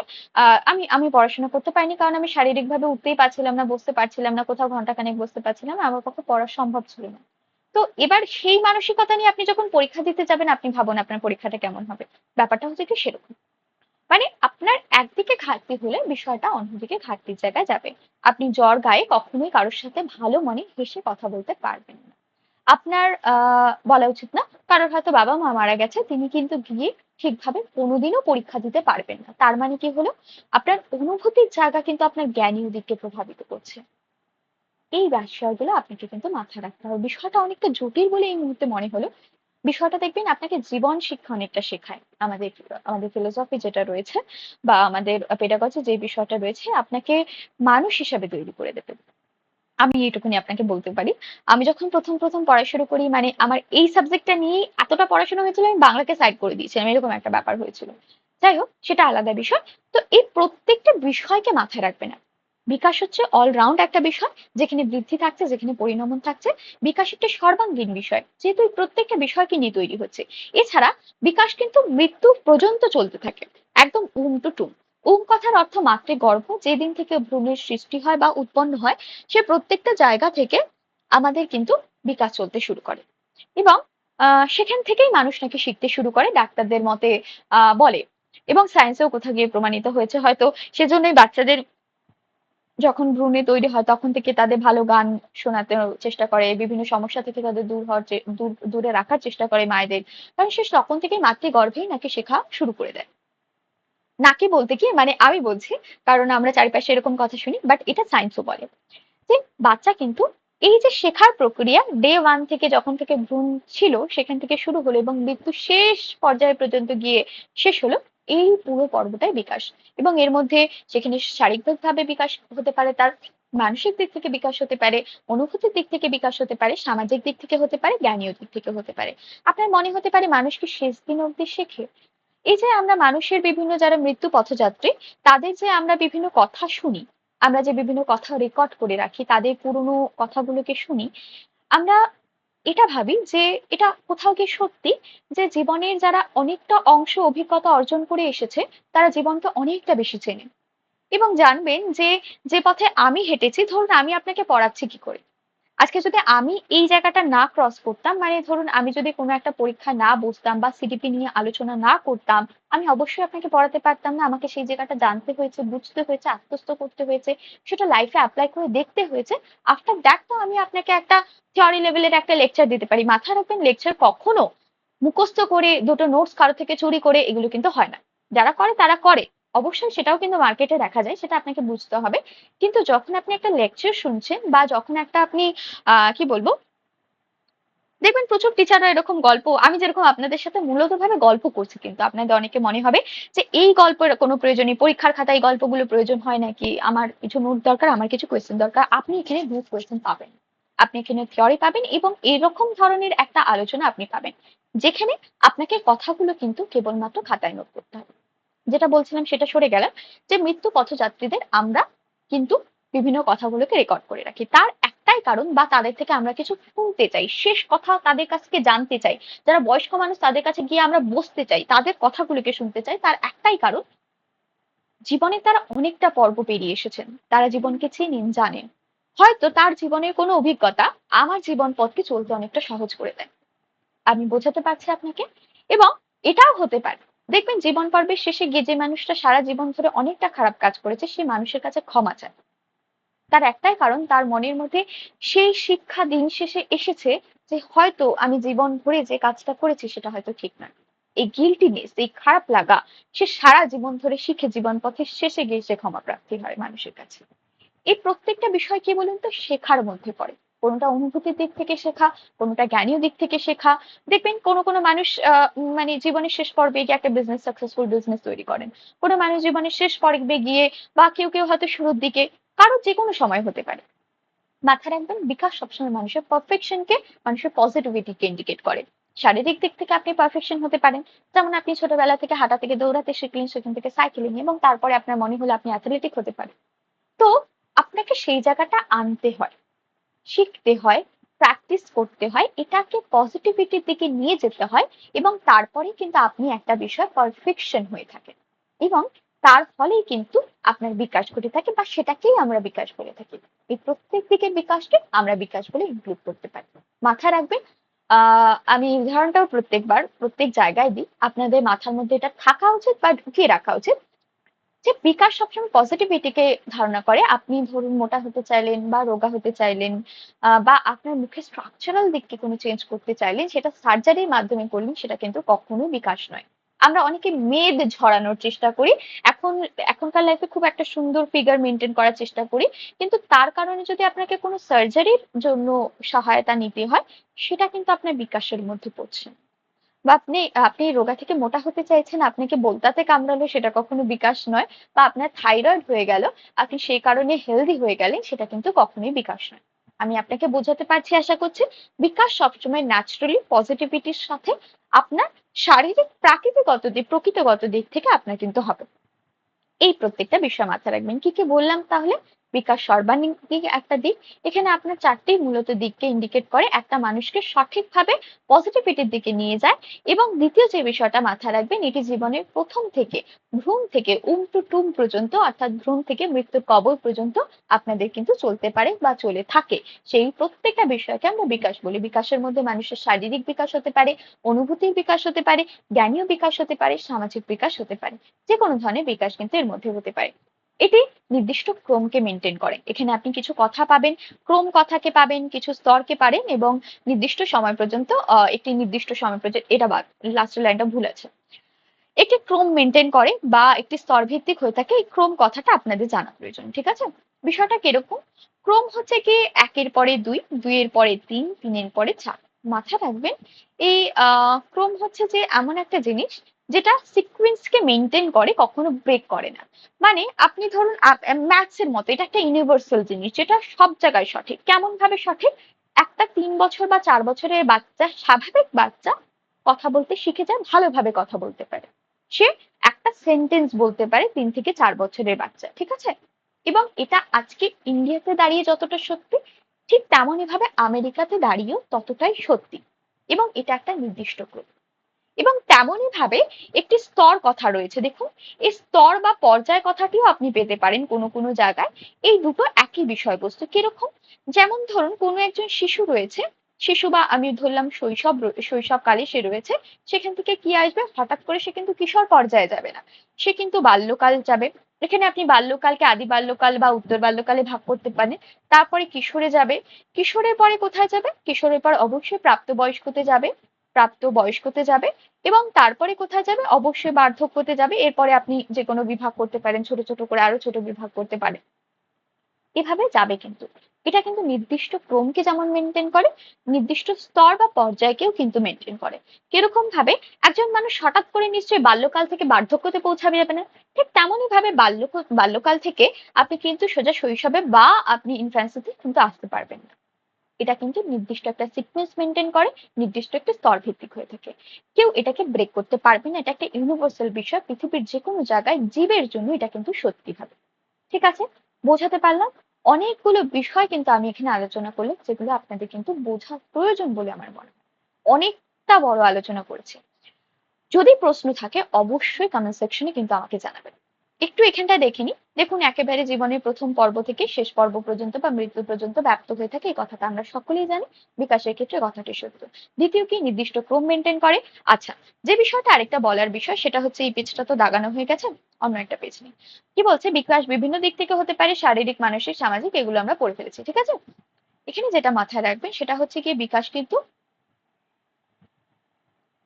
আমি আমি পড়াশোনা করতে পারিনি কারণ আমি শারীরিকভাবে উঠতেই পারছিলাম না, বসতে পারছিলাম না, কোথাও ঘন্টাখানেক বসতে পারছিলাম না। আমার পক্ষে পড়া সম্ভব ছিল না। তো এবার সেই মানসিকতা নিয়ে আপনি যখন পরীক্ষা দিতে যাবেন, আপনি ভাবুন আপনার পরীক্ষাটা কেমন হবে। ব্যাপারটা হচ্ছে কি সেরকম। মানে আপনার একদিকে ঘাটতি হলে বিষয়টা অন্যদিকে ঘাটতির জায়গায় যাবে। আপনি জ্বর গায়ে কখনোই কারোর সাথে ভালো মনে হেসে কথা বলতে পারবেন না। আপনার বলা উচিত না, কারোর হয়তো বাবা মা মারা গেছে, তিনি কিন্তু গিয়ে ঠিকভাবে কোনোদিনও পরীক্ষা দিতে পারবেন না। তার মানে কি হলো, আপনার অনুভূতির জায়গা কিন্তু আপনার জ্ঞানীয় দিককে প্রভাবিত করছে। এই বিষয়গুলো আপনাকে কিন্তু মাথায় রাখতে হবে। বিষয়টা অনেকটা জটিল বলে এই মুহূর্তে মনে হলো। বিষয়টা দেখবেন আপনাকে জীবন শিক্ষা অনেকটা শেখায়। আমাদের আমাদের ফিলোসফি যেটা রয়েছে বা আমাদের পেডাগজি যে বিষয়টা রয়েছে, আপনাকে মানুষ হিসাবে তৈরি করে দেবে। আমি এইটুকুনি আপনাকে বলতে পারি। আমি যখন প্রথম পড়া শুরু করি, মানে আমার এই সাবজেক্টটা নিয়েই এতটা পড়াশোনা হয়েছিল, আমি বাংলাকে সাইড করে দিয়েছিলাম, এরকম একটা ব্যাপার হয়েছিল। যাই হোক, সেটা আলাদা বিষয়। তো এই প্রত্যেকটা বিষয়কে মাথায় রাখবেন না। বিকাশ হচ্ছে অলরাউন্ড একটা বিষয়, যেখানে বৃদ্ধি থাকছে, যেখানে পরিণমন থাকছে। বিকাশ একটা সর্বাঙ্গীন বিষয়, যেহেতু এই প্রত্যেকটা বিষয়কে নিয়ে তৈরি হচ্ছে। এছাড়া বিকাশ কিন্তু মৃত্যু পর্যন্ত চলতে থাকে, একদম টু টুম। কথার অর্থ মাতৃগর্ভ, যেদিন থেকে ভ্রূণের সৃষ্টি হয় বা উৎপন্ন হয়, সে প্রত্যেকটা জায়গা থেকে আমাদের কিন্তু বিকাশ চলতে শুরু করে। এবং সেখান থেকেই মানুষ নাকি শিখতে শুরু করে, ডাক্তারদের মতে বলে। এবং সায়েন্সেও কোথাও গিয়ে প্রমাণিত হয়েছে হয়তো। সেজন্যই বাচ্চাদের যখন ভ্রূণে তৈরি হয়, তখন থেকে তাদের ভালো গান শোনাতে চেষ্টা করে, বিভিন্ন সমস্যা থেকে তাদের দূরে রাখার চেষ্টা করে মায়েদের। কারণ সে তখন থেকে মাতৃগর্ভেই নাকি শেখা শুরু করে দেয়। নাকি বলতে কি, মানে আমি বলছি, কারণ আমরা চারিপাশে এরকম কথা শুনি, বাট এটা সায়েন্সও বলে যে বাচ্চা কিন্তু এই যে শেখার প্রক্রিয়া ডে 1 থেকে যখন থেকে ভ্রূণ ছিল সেখান থেকে শুরু হলো এবং মৃত্যু শেষ পর্যায় পর্যন্ত গিয়ে শেষ হলো, এই পুরো পর্বটাই বিকাশ। এবং এর মধ্যে সেখানে শারীরিকভাবে বিকাশ হতে পারে, তার মানসিক দিক থেকে বিকাশ হতে পারে, অনুভূতির দিক থেকে বিকাশ হতে পারে, সামাজিক দিক থেকে হতে পারে, জ্ঞানীয় দিক থেকে হতে পারে। আপনার মনে হতে পারে মানুষ কি শেষ দিন অবধি শেখে? এই যে আমরা মানুষের বিভিন্ন যারা মৃত্যু পথযাত্রী, তাদের যে আমরা বিভিন্ন কথা শুনি, আমরা যে বিভিন্ন কথা রেকর্ড করে রাখি, তাদের পুরনো কথাগুলোকে শুনি, আমরা এটা ভাবি যে এটা কোথাও গিয়ে সত্যি, যে জীবনের যারা অনেকটা অংশ অভিজ্ঞতা অর্জন করে এসেছে, তারা জীবনকে অনেকটা বেশি চেনে এবং জানবেন যে যে পথে আমি হেঁটেছি, ধরুন আমি আপনাকে পড়াচ্ছি কি করে, আজকে যদি আমি এই জায়গাটা না ক্রস করতাম, মানে ধরুন আমি যদি কোনো একটা পরীক্ষা না বসতাম বা সিডিপি নিয়ে আলোচনা না করতাম, আমি অবশ্যই আপনাকে পড়াতে পারতাম না। আমাকে সেই জায়গাটা জানতে হয়েছে, বুঝতে হয়েছে, আত্মস্থ করতে হয়েছে, সেটা লাইফে অ্যাপ্লাই করে দেখতে হয়েছে। আফটার দ্যাট তো আমি আপনাকে একটা থিওরি লেভেলের একটা লেকচার দিতে পারি। মাথায় রাখবেন, লেকচার কখনো মুখস্থ করে দুটো নোটস কারো থেকে চুরি করে এগুলো কিন্তু হয় না। যারা করে তারা করে, অবশ্যই সেটাও কিন্তু মার্কেটে দেখা যায়, সেটা আপনাকে বুঝতে হবে। কিন্তু যখন আপনি একটা লেকচার শুনছেন বা যখন একটা আপনি কি বলবো, দেখবেন প্রচুর টিচাররা এরকম গল্প, আমি যেরকম আপনাদের সাথে মূলত ভাবে গল্প করছি, কিন্তু আপনাদের অনেকে মনে হবে যে এই গল্পের কোনো প্রয়োজনই, পরীক্ষার খাতায় এই গল্পগুলো প্রয়োজন হয় নাকি, আমার কিছু নোট দরকার, আমার কিছু কোয়েশ্চেন দরকার। আপনি এখানে গ্রুপ কোয়েশ্চেন পাবেন, আপনি এখানে থিওরি পাবেন এবং এরকম ধরনের একটা আলোচনা আপনি পাবেন, যেখানে আপনাকে কথাগুলো কিন্তু কেবলমাত্র খাতায় নোট করতে হবে। যেটা বলছিলাম সেটা সরে গেলাম, যে মৃত্যু পথযাত্রীদের আমরা কিন্তু বিভিন্ন কথাগুলোকে রেকর্ড করে রাখি, তার একটাই কারণ, বা তাদের থেকে আমরা কিছু শুনতে চাই, শেষ কথা তাদের কাছ থেকে জানতে চাই, যারা বয়স্ক মানুষ তাদের কাছে গিয়ে আমরা বসতে চাই, তাদের কথাগুলোকে শুনতে চাই, তার একটাই কারণ, জীবনে তারা অনেকটা পর্ব পেরিয়ে এসেছেন, তারা জীবনকে চেনেন, জানেন। হয়তো তার জীবনের কোনো অভিজ্ঞতা আমার জীবন পথকে চলতে অনেকটা সহজ করে দেয়। আমি বোঝাতে পারছি আপনাকে। এবং এটাও হতে পারে, দেখবেন জীবন পর্বের শেষে গিয়ে যে মানুষটা সারা জীবন ধরে অনেকটা খারাপ কাজ করেছে, সে মানুষের কাছে ক্ষমা চায়। তার একটাই কারণ, তার মনের মধ্যে সেই শিক্ষা দিন শেষে এসেছে যে হয়তো আমি জীবন ভরে যে কাজটা করেছি সেটা হয়তো ঠিক নয়। এই গিল্টিনেস, এই খারাপ লাগা, সে সারা জীবন ধরে শিখে জীবন পথের শেষে গিয়ে সে ক্ষমা প্রার্থী হয় মানুষের কাছে। এই প্রত্যেকটা বিষয় কি বলুন তো, শেখার মধ্যে পড়ে। কোনোটা অনুভূতির দিক থেকে শেখা, কোনোটা জ্ঞানীয় দিক থেকে শেখা। দেখবেন কোনো কোনো মানুষ মানে জীবনের শেষ পর্বে গিয়ে একটা বিজনেস, সাকসেসফুল বিজনেস তৈরি করেন। কোনো মানুষ জীবনের শেষ পর্বে গিয়ে, বা কেউ কেউ হয়তো শুরুর দিকে, কারো যে কোনো সময় হতে পারে। মাথায় রাখবেন, বিকাশ সবসময় মানুষের পারফেকশনকে, মানুষের পজিটিভিটিকে ইন্ডিকেট করে। শারীরিক দিক থেকে আপনি পারফেকশন হতে পারেন, যেমন আপনি ছোটবেলা থেকে হাঁটা থেকে দৌড়াতে শিখলেন, সেখান থেকে সাইকেলিং, এবং তারপরে আপনার মনে হলো আপনি অ্যাথলেটিক হতে পারেন। তো আপনাকে সেই জায়গাটা আনতে হয়, শিখতে হয়, প্র্যাকটিস করতে হয়, এটাকে পজিটিভিটির দিকে নিয়ে যেতে হয়, এবং তারপরে কিন্তু আপনি একটা বিষয় পারফেকশন হয়ে থাকে, এবং তার ফলেই কিন্তু আপনার বিকাশ ঘটে থাকে, বা সেটাকেই আমরা বিকাশ বলে থাকি। এই প্রত্যেক দিকের বিকাশকে আমরা বিকাশ বলে ইনক্লুড করতে পারি। মাথায় রাখবেন, আমি উদাহরণটাও প্রত্যেকবার প্রত্যেক জায়গায় দিই, আপনাদের মাথার মধ্যে এটা থাকা উচিত বা ঢুকিয়ে রাখা উচিত, যে বিকাশ সবসময় পজিটিভিটিকে ধারণা করে। আপনি ধরুন মোটা হতে চাইলেন বা রোগা হতে চাইলেন, বা আপনার মুখের স্ট্রাকচারাল দিককে কোনো চেঞ্জ করতে চাইলেন, সেটা সার্জারির মাধ্যমে করলেন, সেটা কিন্তু কখনোই বিকাশ নয়। আমরা অনেকে মেদ ঝরানোর চেষ্টা করি, এখন এখনকার লাইফে খুব একটা সুন্দর ফিগার মেনটেন করার চেষ্টা করি, কিন্তু তার কারণে যদি আপনাকে কোনো সার্জারির জন্য সহায়তা নিতে হয়, সেটা কিন্তু আপনার বিকাশের মধ্যে পড়ছে না। বা আপনি আপনি রোগা থেকে মোটা হতে চাইছেন, আপনাকে বোলতাতে কামড়ালো, সেটা কখনো বিকাশ নয়। বা আপনার থাইরয়েড হয়ে গেল, আপনি সেই কারণে হেলদি হয়ে গেলেন, সেটা কিন্তু কখনোই বিকাশ নয়। আমি আপনাকে বোঝাতে পারছি আশা করছি। বিকাশ সবসময় ন্যাচারালি পজিটিভিটির সাথে আপনার শারীরিক প্রাকৃতিকগত দিক, প্রকৃতিগত দিক থেকে আপনার কিন্তু হবে। এই প্রত্যেকটা বিষয় মাথায় রাখবেন। কি কি বললাম তাহলে? বিকাশ সর্বাঙ্গীন একটা দিক। এখানে আপনার চারটেই মূলত দিককে ইন্ডিকেট করে, একটা মানুষকে সঠিকভাবে পজিটিভিটির দিকে নিয়ে যায়। এবং দ্বিতীয় যে বিষয়টা মাথায় রাখবেন, এটি জীবনের প্রথম থেকে, ভ্রূণ থেকে টু টুম পর্যন্ত, অর্থাৎ ভ্রূণ থেকে মৃত্যুর কবর পর্যন্ত আপনাদের কিন্তু চলতে পারে বা চলে থাকে। সেই প্রত্যেকটা বিষয়কে আমরা বিকাশ বলি। বিকাশের মধ্যে মানুষের শারীরিক বিকাশ হতে পারে, অনুভূতির বিকাশ হতে পারে, জ্ঞানীয় বিকাশ হতে পারে, সামাজিক বিকাশ হতে পারে। যে কোনো ধরনের বিকাশ কিন্তু এর মধ্যে হতে পারে। এটি নির্দিষ্ট ক্রমকে মেনটেন করে। এখানে আপনি কিছু কথা পাবেন, ক্রম কথাকে পাবেন, কিছু স্তরকে পারেন, এবং নির্দিষ্ট সময় পর্যন্ত একটি নির্দিষ্ট সময় পর্যন্ত, এটা বাদ, লাস্টের লাইনটা ভুল আছে। একটি ক্রম মেনটেন করে বা একটি স্তর ভিত্তিক হয়ে থাকে, এই ক্রম কথাটা আপনাদের জানা প্রয়োজন। ঠিক আছে? বিষয়টা কিরকম? ক্রম হচ্ছে কি একের পরে দুই, দুইয়ের পরে তিন, তিনের পরে চার। মাথায় রাখবেন এই ক্রম হচ্ছে যে এমন একটা জিনিস যেটা সিকোয়েন্সকে মেনটেন করে, কখনো ব্রেক করে না। মানে আপনি ধরুন ম্যাথস এর মতো, এটা একটা ইউনিভার্সাল জিনিস যেটা সব জায়গায় সঠিক। কেমন ভাবে সঠিক? একটা 3 বছর বা 4 বছরের বাচ্চা, স্বাভাবিক বাচ্চা, কথা বলতে শিখে যায়, ভালোভাবে কথা বলতে পারে। সে একটা সেন্টেন্স বলতে পারে 3 থেকে 4 বছরের বাচ্চা, ঠিক আছে? এবং এটা আজকে ইন্ডিয়াতে দাঁড়িয়ে যতটা সত্যি, ঠিক তেমনই ভাবে আমেরিকাতে দাঁড়িয়েও ততটাই সত্যি। এবং এটা একটা নির্দিষ্ট গ্রুপ। এবং তেমনই ভাবে একটি স্তর কথা রয়েছে। দেখুন, এই স্তর বা পর্যায় কথাটিও আপনি পেতে পারেন কোনো কোনো জায়গায়। এই দুটো একই বিষয়বস্তু। কিরকম? যেমন ধরুন কোনো একজন শিশু রয়েছে, শিশু বা আমি ধরলাম শৈশবকালে সে রয়েছে, সেখান থেকে কি আসবে? হঠাৎ করে সে কিন্তু কিশোর পর্যায়ে যাবে না, সে কিন্তু বাল্যকাল যাবে। এখানে আপনি বাল্যকালকে আদি বাল্যকাল বা উত্তর বাল্যকালে ভাগ করতে পারেন। তারপরে কিশোরে যাবে, কিশোরের পরে কোথায় যাবে? কিশোরের পর অবশ্যই প্রাপ্তবয়স্কতে যাবে, প্রাপ্ত বয়স্কতে যাবে, এবং তারপরে কোথায় যাবে? অবশ্যই বার্ধক্যতে যাবে। এরপরে আপনি যে কোনো বিভাগ করতে পারেন, ছোট ছোট করে আরো ছোট বিভাগ করতে পারেন। এভাবে যাবে কিন্তু। এটা কিন্তু নির্দিষ্ট ক্রমকে যেমন মেনটেন করে, নির্দিষ্ট স্তর বা পর্যায়কেও কিন্তু মেনটেন করে। কিরকম ভাবে? একজন মানুষ হঠাৎ করে নিশ্চয়ই বাল্যকাল থেকে বার্ধক্যতে পৌঁছাবে যাবে না। ঠিক তেমনই ভাবে বাল্যকাল থেকে আপনি কিন্তু সোজা শৈশবে বা আপনি ইনফ্যান্সিতে কিন্তু আসতে পারবেন না। এটা কিন্তু নির্দিষ্ট একটা সিকোয়েন্স মেনটেন করে, নির্দিষ্ট একটা স্তর ভিত্তিক হয়ে থাকে। কেউ এটাকে ব্রেক করতে পারবে না। এটা একটা ইউনিভার্সাল বিষয়, পৃথিবীর যে কোনো জায়গায় জীবের জন্য এটা কিন্তু সত্যি হবে। ঠিক আছে? বোঝাতে পারলাম? অনেকগুলো বিষয় কিন্তু আমি এখানে আলোচনা করলাম, যেগুলো আপনাদের কিন্তু বোঝা প্রয়োজন বলে আমার মনে হয়। অনেকটা বড় আলোচনা করেছি। যদি প্রশ্ন থাকে অবশ্যই কমেন্ট সেকশনে কিন্তু আমাকে জানাবেন। একটু এখানটায় দেখে নি। দেখুন, একেবারে জীবনের প্রথম পর্ব থেকে শেষ পর্ব পর্যন্ত বা মৃত্যু পর্যন্ত ব্যাপ্ত হয়ে থাকে, এই কথাটা আমরা সকলেই জানি। বিকাশের ক্ষেত্রে কথাটি সত্য। দ্বিতীয় কি? নির্দিষ্ট ক্রম মেনটেন করে। আচ্ছা, যে বিষয়টা আরেকটা বলার বিষয় সেটা হচ্ছে, এই পেজটা তো দাগানো হয়ে গেছে, অন্য একটা পেজ নেই। কি বলছে? বিকাশ বিভিন্ন দিক থেকে হতে পারে, শারীরিক, মানসিক, সামাজিক, এগুলো আমরা পড়ে ফেলেছি, ঠিক আছে? এখানে যেটা মাথায় রাখবেন সেটা হচ্ছে কি, বিকাশ কিন্তু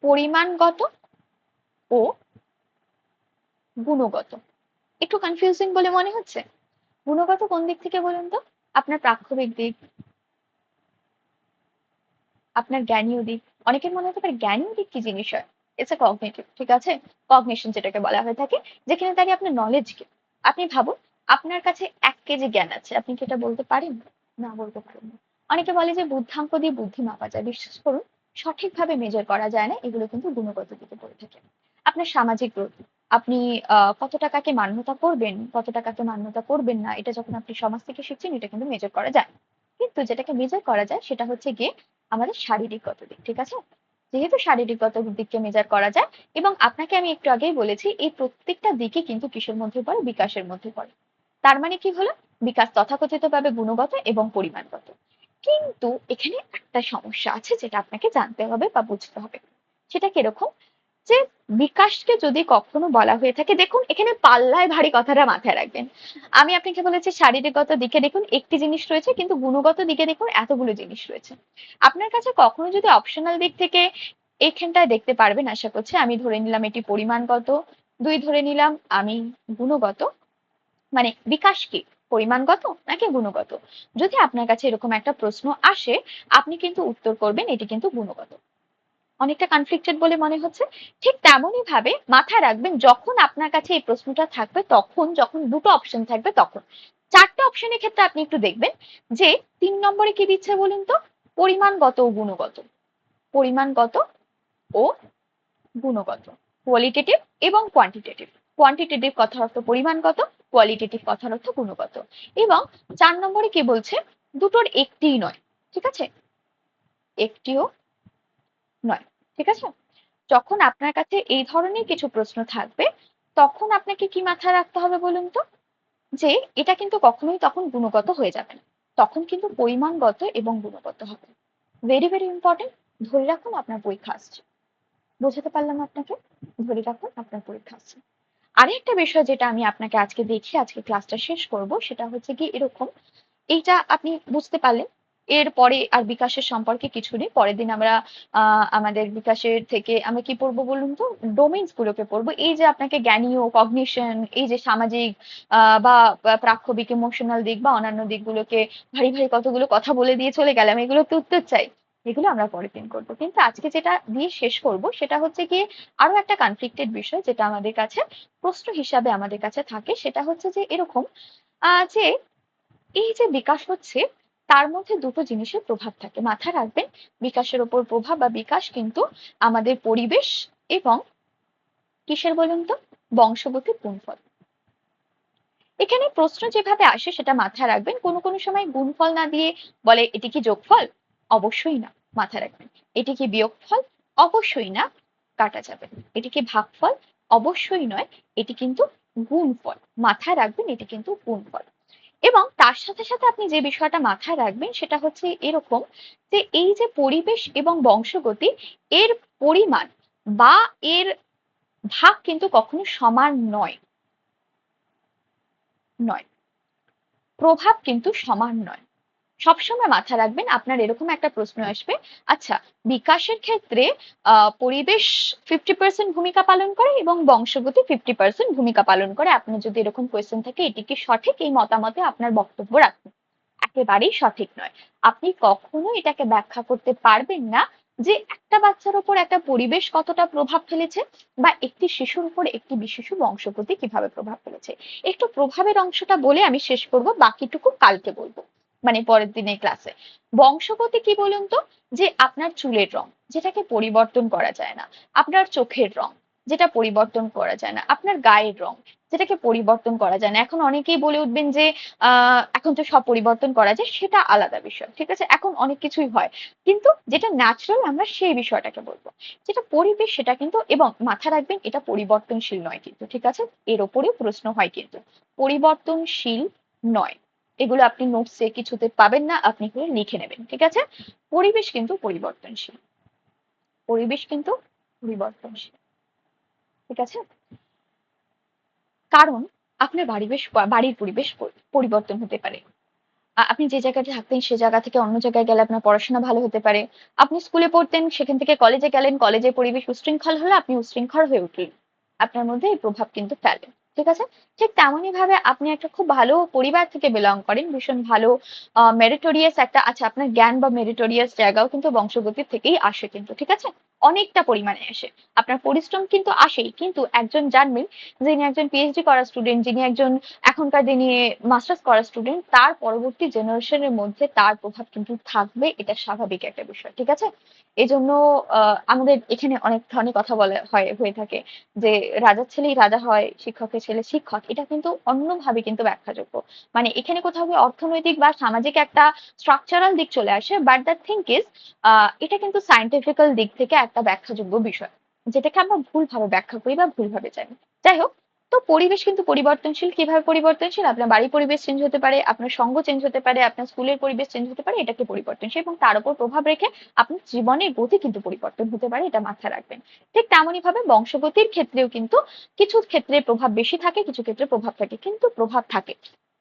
পরিমাণগত ও গুণগত। একটু কনফিউজিং বলে মনে হচ্ছে? গুণগত কোন দিক থেকে বলুন তো? আপনার প্রাক্ষবিক দিক, আপনার জ্ঞানীয় দিক। অনেকের মনে হতে পারে জ্ঞানীয় দিক কি জিনিস হয়? ইটস এ কগনিটিভ, ঠিক আছে? কগনিশন যেটাকে বলা হয়ে থাকে, যেখানে দাঁড়িয়ে আপনার নলেজ কি। আপনি ভাবুন, আপনার কাছে 1 কেজি জ্ঞান আছে, আপনি কি এটা বলতে পারেন? না, বলতে পারেন না। অনেকে বলে যে বুদ্ধাঙ্ক দিয়ে বুদ্ধি মাপা যায়। বিশ্বাস করুন, সঠিকভাবে মেজার করা যায় না। এগুলো কিন্তু গুণগত দিকে পড়ে থাকে। আপনার সামাজিক গ্রোথ, আপনি কত টাকাকে মান্যতা করবেন, কত টাকাকে মান্যতা করবেন না, এটা যখন আপনি সমাজ থেকে শিখছেন, এটা কিন্তু মেজার করা যায়। কিন্তু যেটাকে মেজার করা যায় সেটা হচ্ছে গিয়ে আমাদের শারীরিকগত দিক, ঠিক আছে? যেহেতু শারীরিকগত দিককে মেজার করা যায়, এবং আপনাকে আমি একটু আগেই বলেছি এই প্রত্যেকটা দিকে কিন্তু কিসের মধ্যে পড়ে? বিকাশের মধ্যে পড়ে। তার মানে কি হলো? বিকাশ তথাকথিতভাবে গুণগত এবং পরিমাণগত। কিন্তু এখানে একটা সমস্যা আছে যেটা আপনাকে জানতে হবে বা বুঝতে হবে। সেটা কিরকম? যে বিকাশকে যদি কখনো বলা হয়ে থাকে, দেখুন এখানে পাল্লায় ভারী কথাটা মাথায় রাখবেন। আমি আপনাকে বলেছি শারীরিকগত দিকে দেখুন একটি জিনিস রয়েছে, কিন্তু গুণগত দিকে দেখুন এতগুলো জিনিস রয়েছে। আপনার কাছে কখনো যদি অপশনাল দিক থেকে এইখানটায় দেখতে পারবেন, আশা করছি। আমি ধরে নিলাম এটি পরিমাণগত, দুই ধরে নিলাম আমি গুণগত। মানে বিকাশ কি পরিমাণগত নাকি গুণগত? যদি আপনার কাছে এরকম একটা প্রশ্ন আসে, আপনি কিন্তু উত্তর করবেন এটি কিন্তু গুণগত। অনেকটা কনফ্লিক্টেড বলে মনে হচ্ছে? ঠিক তেমনই ভাবে মাথায় রাখবেন, যখন আপনার কাছে এই প্রশ্নটা থাকবে, তখন যখন দুটো অপশন থাকবে, তখন 4টে অপশনের ক্ষেত্রে আপনি একটু দেখবেন যে 3 নম্বরে কি দিচ্ছে বলুন তো? পরিমাণগত ও গুণগত। পরিমাণগত ও গুণগত, কোয়ালিটেটিভ এবং কোয়ান্টিটেটিভ। কোয়ান্টিটেটিভ কথার অর্থ পরিমাণগত, কোয়ালিটেটিভ কথার অর্থ গুণগত। এবং 4 নম্বরে কি বলছে? দুটোর একটিই নয়, ঠিক আছে? একটিও নয়, ঠিক আছে? যখন আপনার কাছে এই ধরনের কিছু প্রশ্ন থাকবে, তখন আপনাকে কি মাথায় রাখতে হবে বলুন তো? যে এটা কিন্তু কখনোই তখন গুণগত হয়ে যাবে না, তখন কিন্তু পরিমাণগত এবং গুণগত হবে। Very very important. ধরে রাখুন আপনার পরীক্ষা আসছে। বোঝাতে পারলাম আপনাকে? ধরে রাখুন আপনার পরীক্ষা আসছে। আরেকটা বিষয় যেটা আমি আপনাকে আজকে দেখি, আজকে ক্লাসটা শেষ করব, সেটা হচ্ছে কি এরকম। এইটা আপনি বুঝতে পারলেন এর পরে আর বিকাশের সম্পর্কে কিছু নেই। পরের দিন আমরা আমাদের বিকাশের থেকে আমরা কি পড়বো বলুন তো, ডোমেইনস গুলোকে পড়বো। এই যে আপনাকে জ্ঞানীয় কগনিশন, এই যে সামাজিক বা প্রাক্ষবিক ইমোশনাল দিক বা অন্যান্য দিকগুলোকে ভারী ভারী কতগুলো কথা বলে দিয়ে চলে গেলাম, এগুলো তো উত্তর চাই, এগুলো আমরা পরের দিন করবো। কিন্তু আজকে যেটা দিয়ে শেষ করব সেটা হচ্ছে কি আরো একটা কনফ্লিক্টেড বিষয় যেটা আমাদের কাছে প্রশ্ন হিসাবে আমাদের কাছে থাকে, সেটা হচ্ছে যে এরকম যে এই যে বিকাশ হচ্ছে তার মধ্যে দুটো জিনিসের প্রভাব থাকে, মাথায় রাখবেন। বিকাশের ওপর প্রভাব বা বিকাশ কিন্তু আমাদের পরিবেশ এবং কিসের বলুন তো, বংশগতির গুণফল। এখানে প্রশ্ন যেভাবে আসে সেটা মাথায় রাখবেন। কোনো কোনো সময় গুণফল না দিয়ে বলে এটি কি যোগফল, অবশ্যই না, মাথায় রাখবেন। এটি কি বিয়োগফল, অবশ্যই না, কাটা যাবে। এটি কি ভাগফল, অবশ্যই নয়, এটি কিন্তু গুণফল, মাথায় রাখবেন, এটি কিন্তু গুণফল। এবং তার সাথে সাথে আপনি যে বিষয়টা মাথায় রাখবেন সেটা হচ্ছে এরকম যে এই যে পরিবেশ এবং বংশগতি, এর পরিমাণ বা এর ভাগ কিন্তু কখনো সমান নয়, নয়, প্রভাব কিন্তু সমান নয়। সবসময় মাথায় রাখবেন। আপনার এরকম একটা প্রশ্ন আসবে, আচ্ছা বিকাশের ক্ষেত্রে পরিবেশ 50% ভূমিকা পালন করে এবং বংশগতি 50% ভূমিকা পালন করে। আপনি যদি এরকম কোয়েশ্চেন থাকে, এটি কি সঠিক, এই মতামতে আপনার বক্তব্য রাখুন। একেবারেই সঠিক নয়। আপনি কখনো এটাকে ব্যাখ্যা করতে পারবেন না যে একটা বাচ্চার উপর একটা পরিবেশ কতটা প্রভাব ফেলেছে বা একটি শিশুর উপর একটি শিশু বংশগতি কিভাবে প্রভাব ফেলেছে। একটু প্রভাবের অংশটা বলে আমি শেষ করব, বাকিটুকু কালকে বলবো, মানে পরের দিনের ক্লাসে। বংশগতি কি বলুন তো, যে আপনার চুলের রং যেটাকে পরিবর্তন করা যায় না, আপনার চোখের রং যেটা পরিবর্তন করা যায় না, আপনার গায়ের রং যেটাকে পরিবর্তন করা যায় না। এখন অনেকেই বলে উঠবেন যে এখন তো সব পরিবর্তন করা যায়, সেটা আলাদা বিষয়, ঠিক আছে, এখন অনেক কিছুই হয়, কিন্তু যেটা ন্যাচারাল আমরা সেই বিষয়টাকে বলবো। যেটা পরিবেশ সেটা কিন্তু, এবং মাথায় রাখবেন এটা পরিবর্তনশীল নয় কিন্তু, ঠিক আছে, এর ওপরেও প্রশ্ন হয় কিন্তু, পরিবর্তনশীল নয়। এগুলো আপনি নোটসে কিছুতে পাবেন না, আপনি করে লিখে নেবেন, ঠিক আছে। পরিবেশ কিন্তু পরিবর্তনশীল, পরিবেশ কিন্তু পরিবর্তনশীল, ঠিক আছে। কারণ আপনার বাড়ির পরিবেশ পরিবর্তন হতে পারে। আপনি যে জায়গায় থাকতেন সে জায়গা থেকে অন্য জায়গায় গেলে আপনার পড়াশোনা ভালো হতে পারে। আপনি স্কুলে পড়তেন, সেখান থেকে কলেজে গেলেন, কলেজের পরিবেশ উশৃঙ্খল হলে আপনি উশৃঙ্খল হয়ে উঠলেন, আপনার মধ্যে এই প্রভাব কিন্তু ফেলে, ঠিক আছে। ঠিক তেমনই ভাবে আপনি একটা খুব ভালো পরিবার থেকে বিলং করেন, ভীষণ ভালো মেরিটোরিয়াস একটা, আচ্ছা আপনার জ্ঞান বা মেরিটোরিয়াস জায়গাও কিন্তু বংশগতির থেকেই আসে কিন্তু, ঠিক আছে, অনেকটা পরিমাণে আসে। আপনার পরিশ্রম কিন্তু আসেই, কিন্তু একজন জানবেন যিনি একজন পিএইচডি করা স্টুডেন্ট, যিনি একজন এখনকার দিনে মাস্টার্স করা স্টুডেন্ট, তার পরবর্তী জেনারেশনের মধ্যে তার প্রভাব কিন্তু থাকবে, এটা স্বাভাবিক একটা বিষয়, ঠিক আছে। এজন্য আমাদের এখানে অনেক ধরনের কথা বলা হয় হয়ে থাকে যে রাজার ছেলেই রাজা হয়, শিক্ষকের ছেলে শিক্ষক, এটা কিন্তু অন্যভাবে কিন্তু ব্যাখ্যাযোগ্য। মানে এখানে কোথাও গিয়ে অর্থনৈতিক বা সামাজিক একটা স্ট্রাকচারাল দিক চলে আসে, বাট দ্য থিং ইজ এটা কিন্তু সায়েন্টিফিক্যাল দিক থেকে একটা ব্যাখ্যাযোগ্য বিষয়, যেটাকে আমরা ভুলভাবে ব্যাখ্যা করি বা ভুলভাবে জানি। যাই হোক, তো পরিবেশ কিন্তু পরিবর্তনশীল। কিভাবে পরিবর্তনশীল? আপনার বাড়ির পরিবেশ চেঞ্জ হতে পারে, আপনার সঙ্গ চেঞ্জ হতে পারে, আপনার স্কুলের পরিবেশ চেঞ্জ হতে পারে, এটাকে পরিবর্তনশীল, এবং তার উপর প্রভাব রেখে আপনার জীবনের গতি কিন্তু পরিবর্তন হতে পারে, এটা মাথায় রাখবেন। ঠিক তেমনই ভাবে বংশগতির ক্ষেত্রেও কিন্তু কিছু ক্ষেত্রে প্রভাব বেশি থাকে, কিছু ক্ষেত্রে প্রভাব থাকে, কিন্তু প্রভাব থাকে,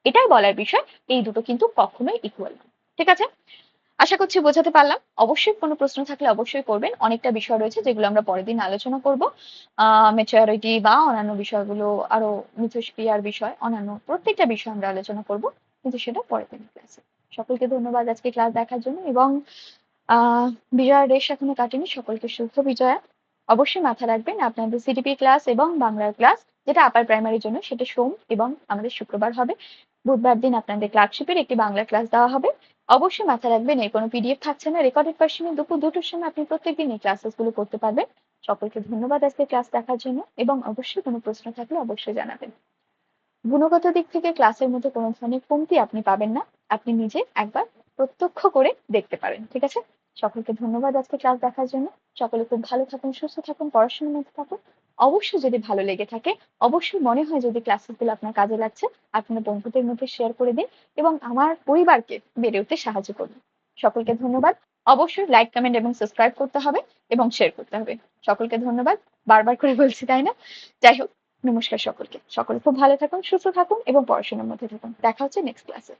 এটাই বলার বিষয়। এই দুটো কিন্তু কখনোই ইকুয়াল না, ঠিক আছে। আশা করছি বোঝাতে পারলাম। অবশ্যই কোনো প্রশ্ন থাকলে অবশ্যই করবেন। অনেকটা বিষয় রয়েছে যেগুলো আমরা পরের দিন আলোচনা করব। ম্যাচুরিটি বা অন্যান্য বিষয়গুলো, আরো মিথস্ক্রিয়ার বিষয়, অন্যান্য প্রত্যেকটা বিষয় আমরা আলোচনা করব, কিন্তু সেটা পরের দিন ক্লাসে। সকলকে ধন্যবাদ আজকে ক্লাস দেখার জন্য, এবং বিজয়ার রেশ এখনো কাটেনি, সকলকে শুভ বিজয়া। অবশ্যই মাথায় রাখবেন আপনাদের সিডিপি ক্লাস এবং বাংলার ক্লাস, যেটা আপার প্রাইমারির জন্য, সেটা সোম এবং আমাদের শুক্রবার হবে। বুধবার দিন আপনাদের ক্লার্কশিপের একটি বাংলা ক্লাস দেওয়া হবে। অবশ্যই মাথায় রাখবেন এর কোনো পিডিএফ থাকছে না, রেকর্ডেড ভার্সনে দুপুর 2টোর সময় আপনি প্রত্যেকদিন এই ক্লাসেস গুলো করতে পারবেন। সকলকে ধন্যবাদ আজকে ক্লাস দেখার জন্য, এবং অবশ্যই কোনো প্রশ্ন থাকলে অবশ্যই জানাবেন। গুণগত দিক থেকে ক্লাসের মধ্যে কোনো ধরনের কমতি আপনি পাবেন না, আপনি নিজে একবার প্রত্যক্ষ করে দেখতে পারেন, ঠিক আছে। সকলকে ধন্যবাদ আজকে ক্লাস দেখার জন্য। সকলে খুব ভালো থাকুন, সুস্থ থাকুন, পড়াশোনার মধ্যে থাকুন। অবশ্যই যদি ভালো লেগে থাকে, অবশ্যই মনে হয় যদি ক্লাসেসগুলো আপনার কাজে লাগছে, আপনার বন্ধুদের মধ্যে শেয়ার করে দিন এবং আমার পরিবারকে বেড়ে উঠতে সাহায্য করুন। সকলকে ধন্যবাদ। অবশ্যই লাইক, কমেন্ট এবং সাবস্ক্রাইব করতে হবে এবং শেয়ার করতে হবে। সকলকে ধন্যবাদ, বারবার করে বলছি তাই না। যাই হোক, নমস্কার সকলকে। সকলে খুব ভালো থাকুন, সুস্থ থাকুন এবং পড়াশোনার মধ্যে থাকুন। দেখা হচ্ছে নেক্সট ক্লাসে।